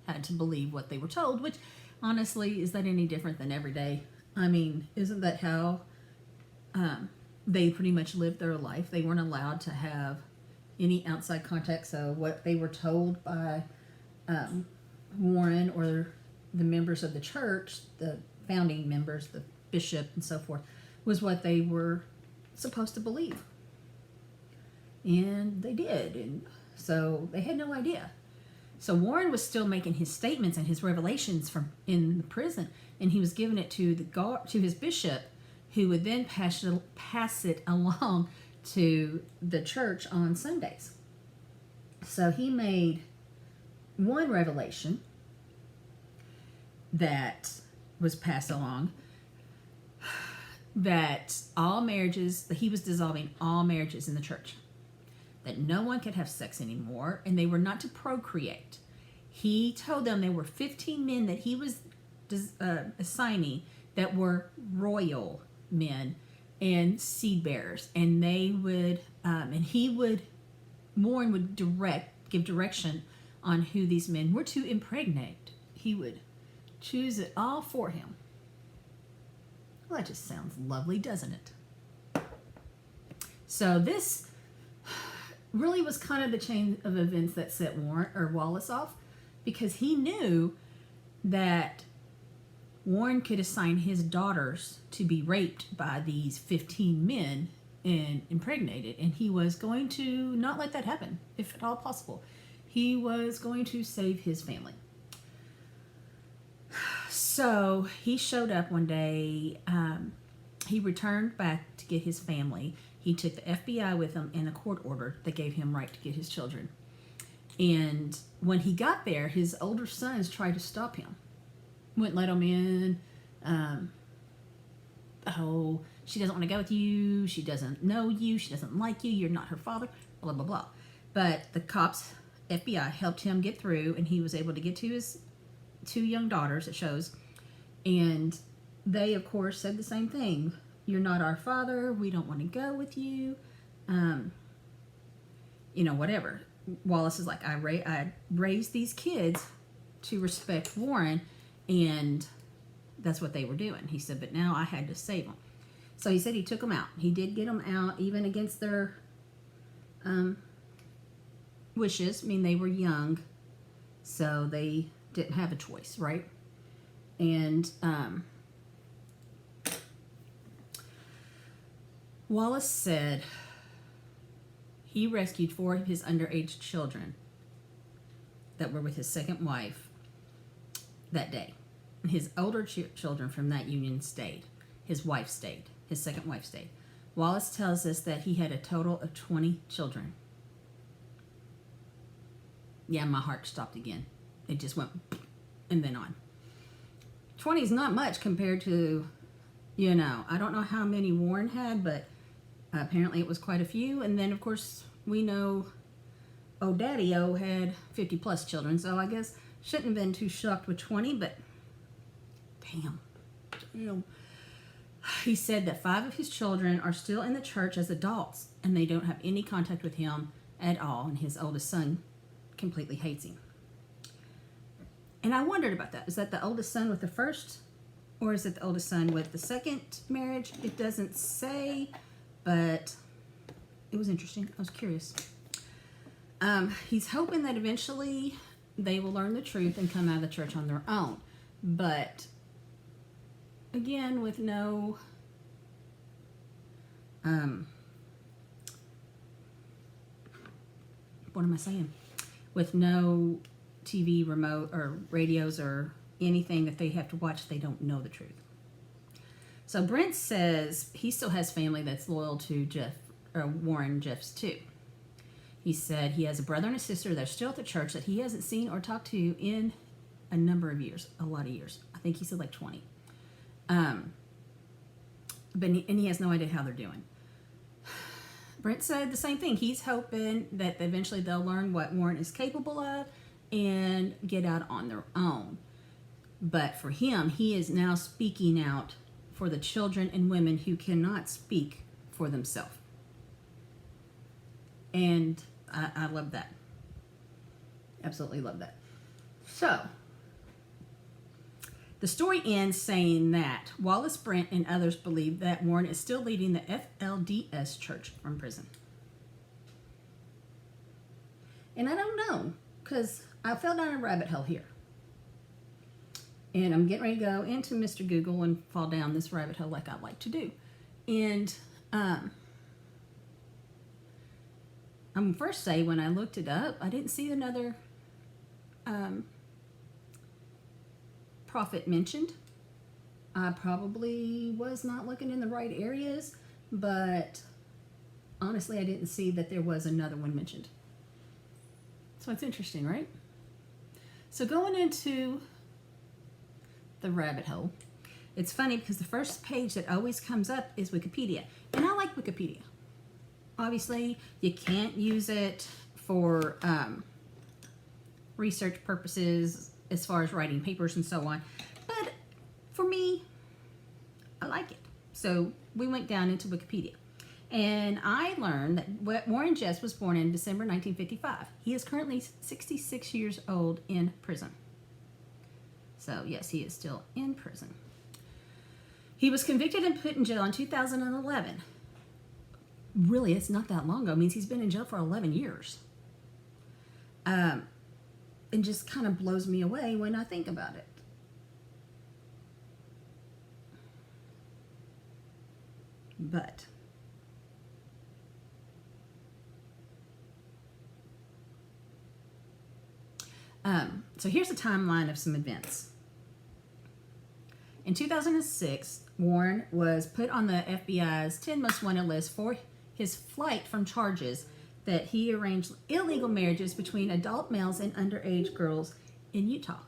had to believe what they were told, which honestly, is that any different than every day I mean, isn't that how they pretty much lived their life? They weren't allowed to have any outside contact. So what they were told by Warren or the members of the church, the founding members, the bishop and so forth, was what they were supposed to believe. And they did. And so they had no idea. So Warren was still making his statements and his revelations from in the prison, and he was giving it to to his bishop, who would then pass it along to the church on Sundays. So he made one revelation that was passed along, that all marriages, that he was dissolving all marriages in the church, that no one could have sex anymore, and they were not to procreate. He told them there were 15 men that he was assigning that were royal men and seed bearers, and they would, Warren would give direction on who these men were to impregnate. He would choose it all for him. Well, that just sounds lovely, doesn't it? So this really was kind of the chain of events that set Wallace off, because he knew that Warren could assign his daughters to be raped by these 15 men and impregnated, and he was going to not let that happen, if at all possible. He was going to save his family. So he showed up one day. He returned back to get his family. He took the FBI with him and a court order that gave him right to get his children. And when he got there, his older sons tried to stop him. Wouldn't let him in. Oh, she doesn't want to go with you. She doesn't know you. She doesn't like you. You're not her father. Blah, blah, blah. But the cops, FBI, helped him get through, and he was able to get to his 2 young daughters, it shows. And they, of course, said the same thing. You're not our father. We don't want to go with you. Whatever. Wallace is like, I raised these kids to respect Warren, and that's what they were doing. He said, but now I had to save them. So he said he took them out. He did get them out, even against their wishes. I mean, they were young, so they didn't have a choice, right? And Wallace said he rescued 4 of his underage children that were with his second wife that day. And his older children from that union stayed. His wife stayed. His second wife stayed. Wallace tells us that he had a total of 20 children. Yeah, my heart stopped again. It just went and then on. 20 is not much compared to, I don't know how many Warren had, but apparently it was quite a few. And then, of course, we know Daddy-O had 50 plus children, so I guess shouldn't have been too shocked with 20, but damn. He said that 5 of his children are still in the church as adults, and they don't have any contact with him at all, and his oldest son completely hates him. And I wondered about that. Is that the oldest son with the first, or is it the oldest son with the second marriage? It doesn't say, but it was interesting. I was curious. He's hoping that eventually they will learn the truth and come out of the church on their own. But again, with no what am I saying? With no TV remote or radios or anything that they have to watch, they don't know the truth. So Brent says he still has family that's loyal to Warren Jeffs too. He said he has a brother and a sister that are still at the church that he hasn't seen or talked to in a number of years, a lot of years. I think he said like 20. And he has no idea how they're doing. Brent said the same thing. He's hoping that eventually they'll learn what Warren is capable of and get out on their own. But for him, he is now speaking out for the children and women who cannot speak for themselves. And I love that. Absolutely love that. So, The story ends saying that Wallace Brent and others believe that Warren is still leading the Flds Church from prison. And I don't know, because I fell down a rabbit hole here. And I'm getting ready to go into Mr. Google and fall down this rabbit hole like I like to do. And I'm first say, when I looked it up, I didn't see another prophet mentioned. I probably was not looking in the right areas, but honestly, I didn't see that there was another one mentioned. So it's interesting, right? So going into the rabbit hole, it's funny because the first page that always comes up is Wikipedia. And I like Wikipedia. Obviously, you can't use it for research purposes as far as writing papers and so on. But for me, I like it. So we went down into Wikipedia. And I learned that Warren Jeffs was born in December 1955. He is currently 66 years old in prison. So yes, he is still in prison. He was convicted and put in jail in 2011. Really, it's not that long ago. It means he's been in jail for 11 years. And just kind of blows me away when I think about it. But so here's the timeline of some events. In 2006, Warren was put on the FBI's 10 most wanted list for his flight from charges that he arranged illegal marriages between adult males and underage girls in Utah.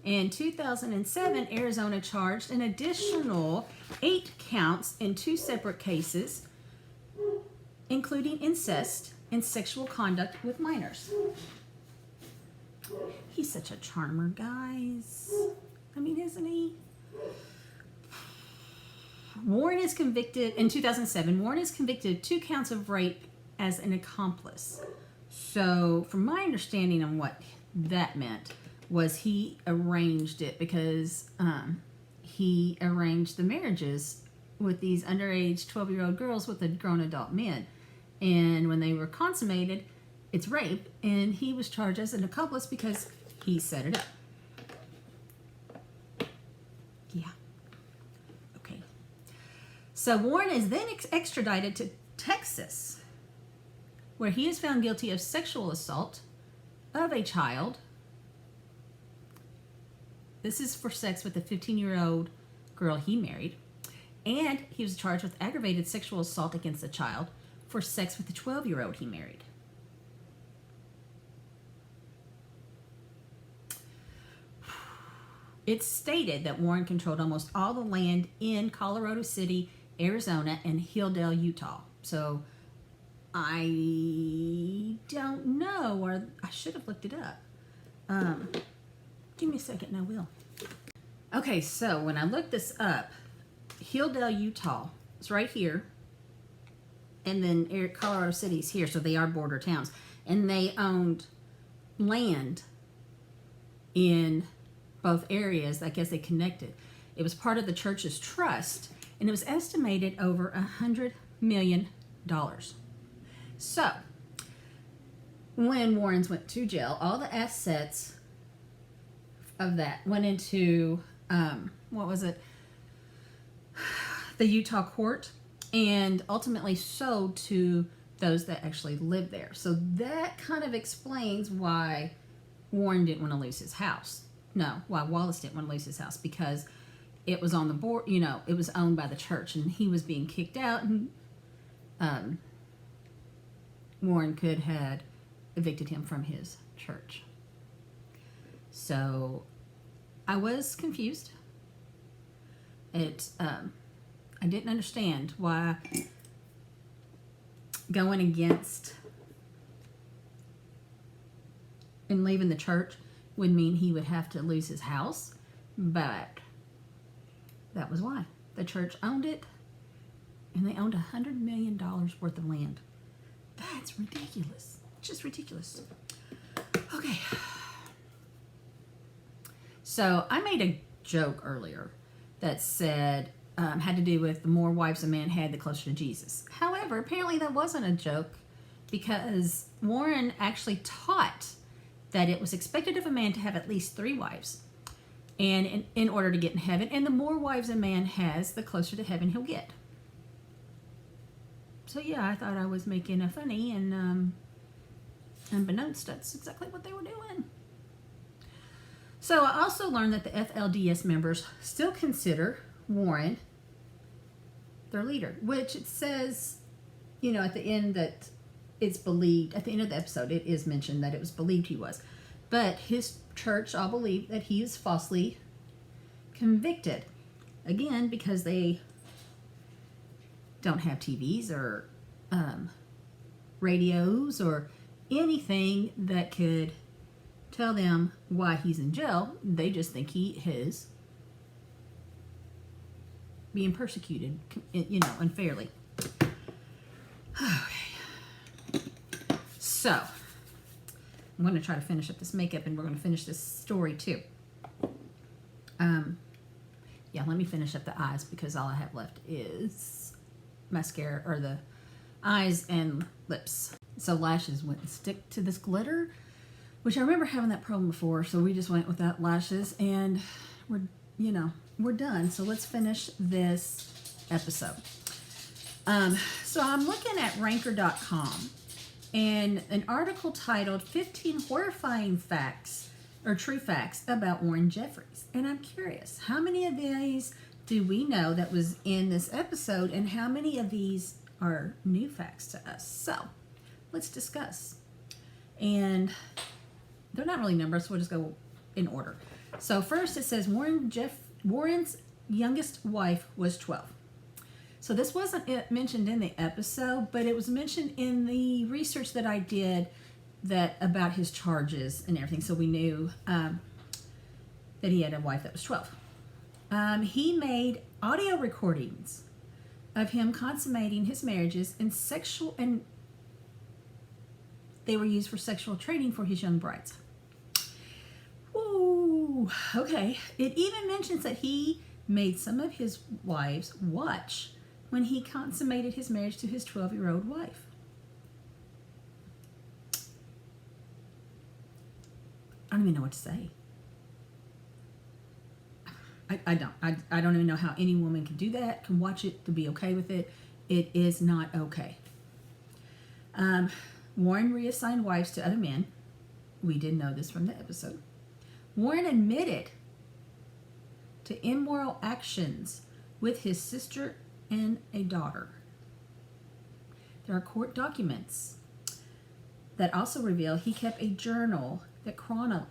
In 2007, Arizona charged an additional 8 counts in 2 separate cases, including incest and sexual conduct with minors. He's such a charmer, guys. I mean, isn't he? Warren is convicted, in 2007, Warren is convicted of 2 counts of rape as an accomplice. So, from my understanding on what that meant, was he arranged it because he arranged the marriages with these underage 12-year-old girls with the grown adult men. And when they were consummated, it's rape, and he was charged as an accomplice because he set it up. Yeah. Okay. So Warren is then extradited to Texas, where he is found guilty of sexual assault of a child. This is for sex with a 15-year-old girl he married. And he was charged with aggravated sexual assault against a child for sex with a 12-year-old he married. It's stated that Warren controlled almost all the land in Colorado City, Arizona, and Hilldale, Utah. So I don't know, or I should have looked it up. Give me a second and I will. Okay, so when I looked this up, Hilldale, Utah is right here. And then Colorado City's here, so they are border towns. And they owned land in both areas. I guess they connected. It was part of the church's trust, and it was estimated over $100 million. So, when Warrens went to jail, all the assets of that went into, the Utah court, and ultimately sold to those that actually lived there. So that kind of explains why Warren didn't want to lose his house. No, why Wallace didn't want to lose his house, because it was on the board, it was owned by the church, and he was being kicked out, and Warren could have evicted him from his church. So I was confused. I didn't understand why going against and leaving the church would mean he would have to lose his house, but that was why. The church owned it, and they owned $100 million worth of land. That's ridiculous. Just ridiculous. Okay. So I made a joke earlier that said, had to do with the more wives a man had, the closer to Jesus. However, apparently that wasn't a joke, because Warren actually taught that it was expected of a man to have at least 3 wives, and in order to get in heaven, and the more wives a man has, the closer to heaven he'll get. So yeah, I thought I was making a funny, and unbeknownst, that's exactly what they were doing. So I also learned that the FLDS members still consider Warren their leader, which it says, at the end that it's believed, at the end of the episode, it is mentioned that it was believed he was. But his church all believe that he is falsely convicted. Again, because they don't have TVs or radios or anything that could tell them why he's in jail. They just think he is being persecuted, unfairly. Okay. So, I'm going to try to finish up this makeup, and we're going to finish this story too. Yeah, let me finish up the eyes, because all I have left is mascara, or the eyes and lips. So lashes wouldn't stick to this glitter, which I remember having that problem before, so we just went without lashes, and we're done. So let's finish this episode. So I'm looking at ranker.com, and an article titled 15 Horrifying Facts or True Facts about Warren Jeffries. And I'm curious, how many of these do we know that was in this episode, and how many of these are new facts to us? So let's discuss. And they're not really numbers, so we'll just go in order. So first it says Warren's youngest wife was 12. So this wasn't mentioned in the episode, but it was mentioned in the research that I did about his charges and everything. So we knew that he had a wife that was 12. He made audio recordings of him consummating his marriages, and they were used for sexual training for his young brides. Ooh, okay. It even mentions that he made some of his wives watch when he consummated his marriage to his 12-year-old wife. I don't even know what to say. I don't even know how any woman can do that, can watch it, to be okay with it. It is not okay. Warren reassigned wives to other men. We did know this from the episode. Warren admitted to immoral actions with his sister and a daughter. There are court documents that also reveal he kept a journal that chronicalized,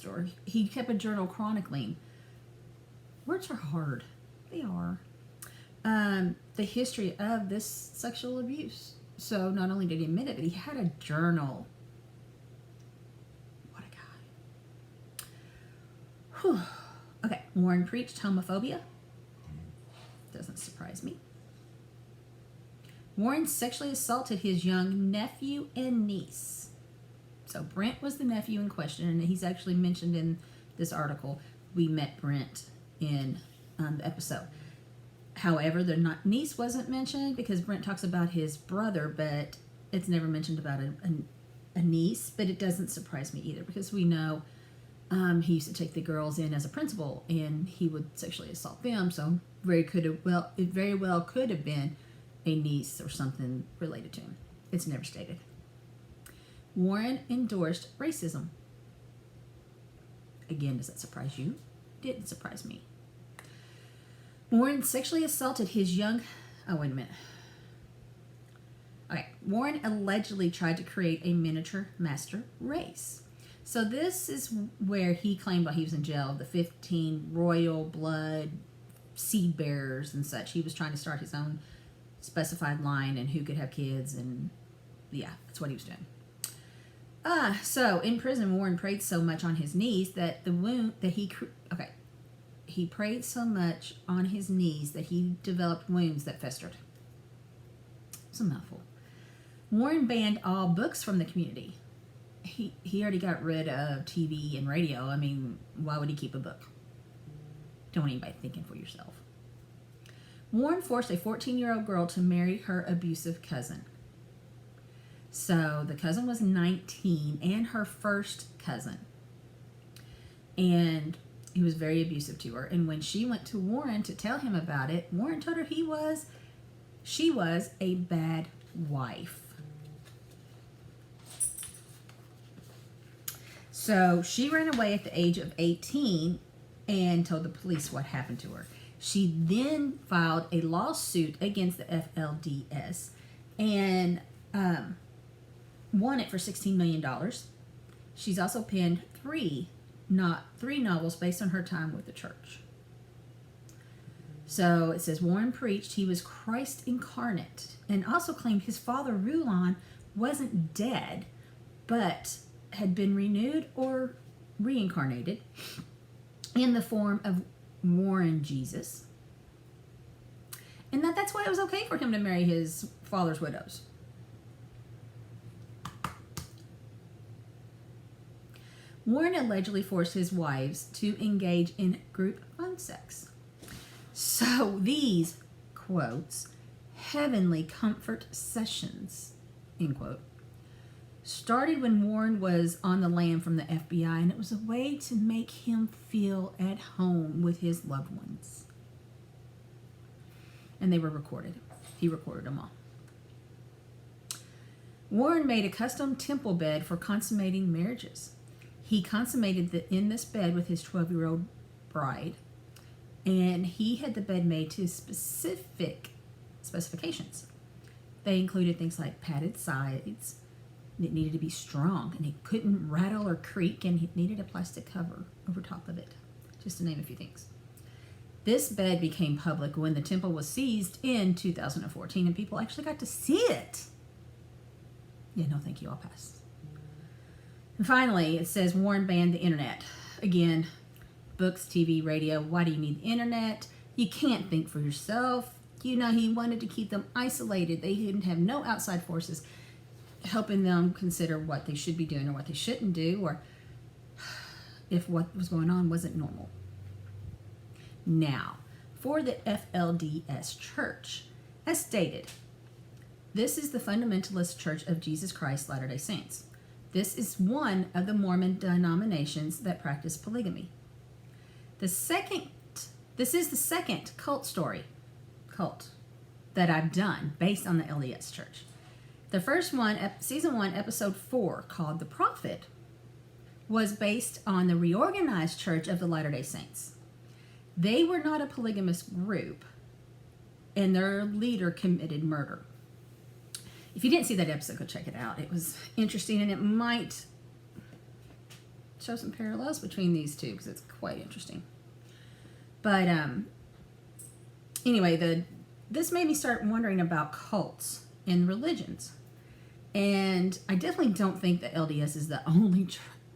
or he kept a journal chronicling. Words are hard. They are. The history of this sexual abuse. So not only did he admit it, but he had a journal. What a guy. Whew. Okay, Warren preached homophobia. Doesn't surprise me. Warren sexually assaulted his young nephew and niece. So Brent was the nephew in question, and he's actually mentioned in this article. We met Brent in the episode. However, the niece wasn't mentioned, because Brent talks about his brother, but it's never mentioned about a niece. But it doesn't surprise me either, because we know he used to take the girls in as a principal, and he would sexually assault them. So it very well could have been a niece or something related to him. It's never stated. Warren endorsed racism. Again, does that surprise you? Didn't surprise me. Warren sexually assaulted his young... Oh, wait a minute. Okay. Warren allegedly tried to create a miniature master race. So this is where he claimed while he was in jail, the 15 royal blood seed bearers and such. He was trying to start his own specified line and who could have kids, and yeah, that's what he was doing. So in prison, Warren prayed so much on his knees that he prayed so much on his knees that he developed wounds that festered. It's a mouthful. Warren banned all books from the community. he already got rid of TV and radio. I mean, why would he keep a book? Don't want anybody thinking for yourself. Warren forced a 14-year-old girl to marry her abusive cousin. So the cousin was 19 and her first cousin. And he was very abusive to her. And when she went to Warren to tell him about it, Warren told her she was a bad wife. So she ran away at the age of 18 and told the police what happened to her. She then filed a lawsuit against the FLDS and won it for $16 million. She's also penned three novels based on her time with the church. So it says Warren preached he was Christ incarnate and also claimed his father Rulon wasn't dead but had been renewed or reincarnated in the form of Warren Jesus, and that's why it was okay for him to marry his father's widows. Warren allegedly forced his wives to engage in group fun sex. So these, quotes, heavenly comfort sessions, end quote, started when Warren was on the lam from the FBI, and it was a way to make him feel at home with his loved ones. And they were recorded. He recorded them all. Warren made a custom temple bed for consummating marriages. He consummated in this bed with his 12-year-old bride, and he had the bed made to specific specifications. They included things like padded sides. It needed to be strong, and it couldn't rattle or creak, and it needed a plastic cover over top of it, just to name a few things. This bed became public when the temple was seized in 2014, and people actually got to see it. Yeah, no thank you, I'll pass. And finally, it says Warren banned the internet. Again, books, TV, radio, why do you need the internet? You can't think for yourself. You know, he wanted to keep them isolated. They didn't have no outside forces helping them consider what they should be doing or what they shouldn't do, or if what was going on wasn't normal. Now, for the FLDS Church, as stated, this is the Fundamentalist Church of Jesus Christ Latter-day Saints. This is one of the Mormon denominations that practice polygamy. This is the second cult that I've done based on the LDS Church. The first one, season 1, episode 4, called The Prophet, was based on the reorganized Church of the Latter-day Saints. They were not a polygamous group, and their leader committed murder. If you didn't see that episode, go check it out. It was interesting, and it might show some parallels between these two, because it's quite interesting. But anyway, this made me start wondering about cults and religions. And I definitely don't think that LDS is the only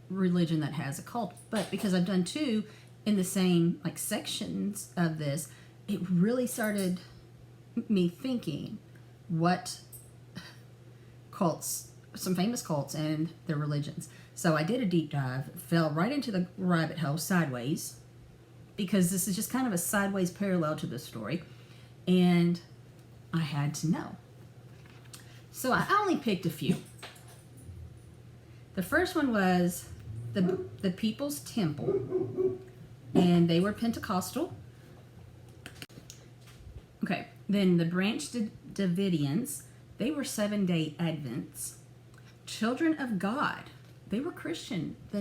religion that has a cult, but because I've done 2 in the same sections of this, it really started me thinking what cults, some famous cults and their religions. So I did a deep dive, fell right into the rabbit hole sideways, because this is just kind of a sideways parallel to the story, and I had to know. So I only picked a few. The first one was the People's Temple, and they were Pentecostal. Okay, then the Branch Davidians, they were Seventh-day Advents. Children of God, they were Christian. They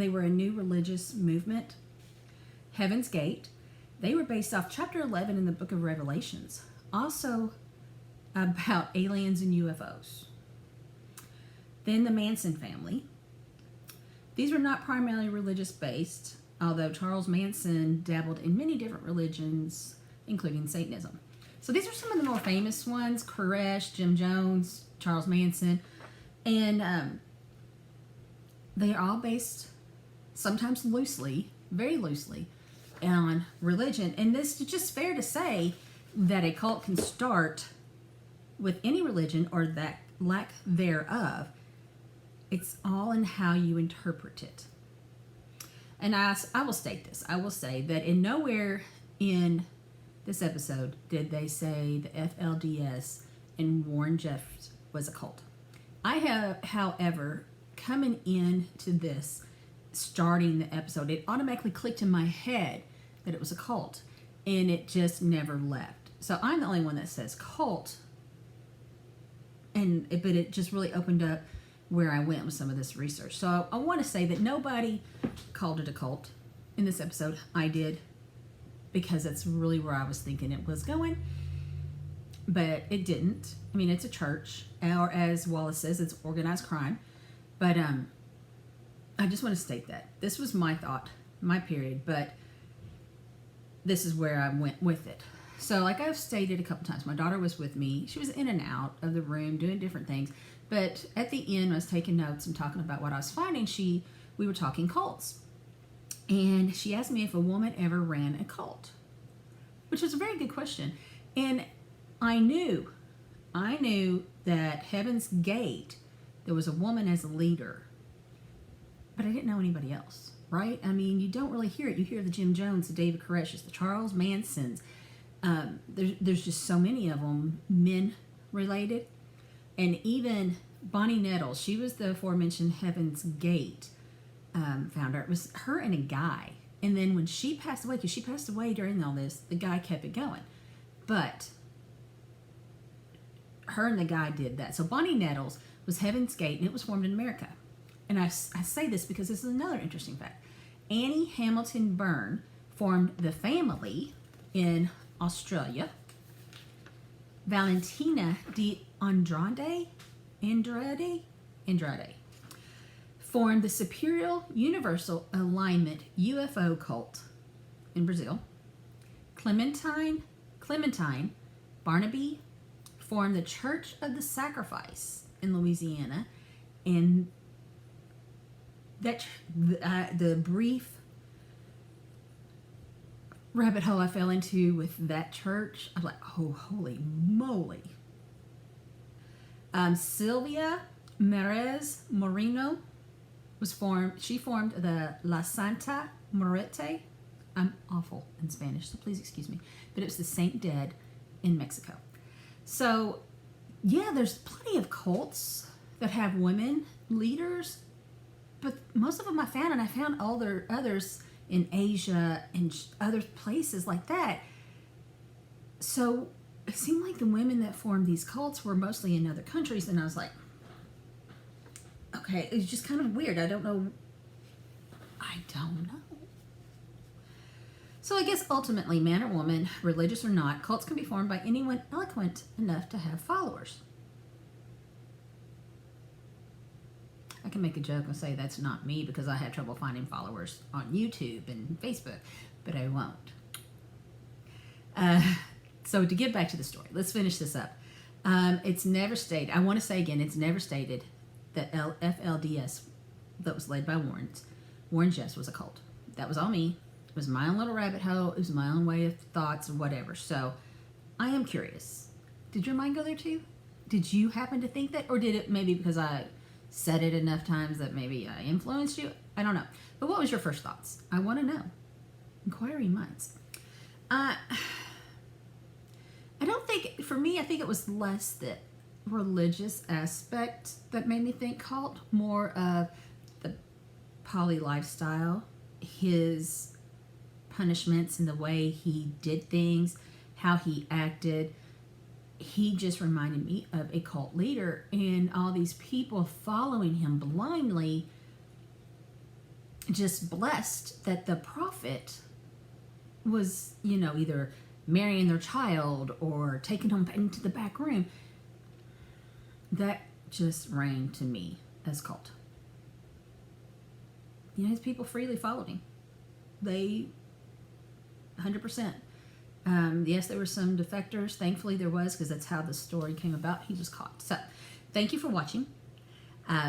were a new religious movement. Heaven's Gate, they were based off chapter 11 in the book of Revelations, also about aliens and UFOs. Then the Manson family. These were not primarily religious based, although Charles Manson dabbled in many different religions, including Satanism. So these are some of the more famous ones: Koresh, Jim Jones, Charles Manson, and they are all based, sometimes loosely, very loosely, on religion. And this is just fair to say that a cult can start with any religion or that lack thereof, It's all in how you interpret it. And I will state this. I will say that in nowhere in this episode did they say the FLDS and Warren Jeffries was a cult. I have, however, coming into this, starting the episode, it automatically clicked in my head that it was a cult, and it just never left. So I'm the only one that says cult, but it just really opened up where I went with some of this research. So I want to say that nobody called it a cult in this episode. I did, because that's really where I was thinking it was going, but it didn't. I mean, it's a church, or as Wallace says, it's organized crime. But I just want to state that this was my thought, my period, but this is where I went with it. So like I've stated a couple times, my daughter was with me. She was in and out of the room doing different things. But at the end, I was taking notes and talking about what I was finding. We were talking cults. And she asked me if a woman ever ran a cult, which was a very good question. And I knew that Heaven's Gate, there was a woman as a leader, but I didn't know anybody else, right? I mean, you don't really hear it. You hear the Jim Jones, the David Koresh's, the Charles Mansons. There's just so many of them, men related. And even Bonnie Nettles, she was the aforementioned Heaven's Gate founder. It was her and a guy. And then when she passed away, because she passed away during all this, the guy kept it going. But her and the guy did that. So Bonnie Nettles was Heaven's Gate, and it was formed in America. And I say this because this is another interesting fact. Annie Hamilton Byrne formed the Family in Australia. Valentina de Andrade formed the Superior Universal Alignment UFO cult in Brazil. Clementine Barnaby formed the Church of the Sacrifice in Louisiana, and that the brief rabbit hole I fell into with that church, I'm like, oh, holy moly. Sylvia Merez Moreno she formed the La Santa Muerte. I'm awful in Spanish, so please excuse me. But it was the Saint Dead in Mexico. So, yeah, there's plenty of cults that have women leaders, but most of them I found others in Asia and other places like that. So it seemed like the women that formed these cults were mostly in other countries, and I was like, okay, it's just kind of weird. I don't know. So I guess ultimately, man or woman, religious or not, cults can be formed by anyone eloquent enough to have followers. I can make a joke and say that's not me because I have trouble finding followers on YouTube and Facebook, but I won't. So to get back to the story, let's finish this up. It's never stated, I want to say again, it's never stated that FLDS that was led by Warren Jeffs was a cult. That was all me. It was my own little rabbit hole. It was my own way of thoughts or whatever. So I am curious. Did your mind go there too? Did you happen to think that? Or did it maybe because I said it enough times that maybe I influenced you? I don't know. But what was your first thoughts? I want to know. Inquiring minds. I don't think, for me, I think it was less the religious aspect that made me think cult, more of the poly lifestyle, his punishments and the way he did things, how he acted. He just reminded me of a cult leader, and all these people following him blindly, just blessed that the prophet was, either marrying their child or taking them into the back room. That just rang to me as cult. His people freely followed him. They 100%. Yes, there were some defectors. Thankfully there was, because that's how the story came about. He was caught. So thank you for watching.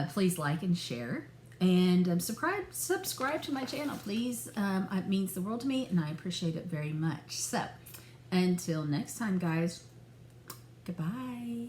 Please like and share, and subscribe to my channel, please. It means the world to me, and I appreciate it very much. So until next time, guys, goodbye.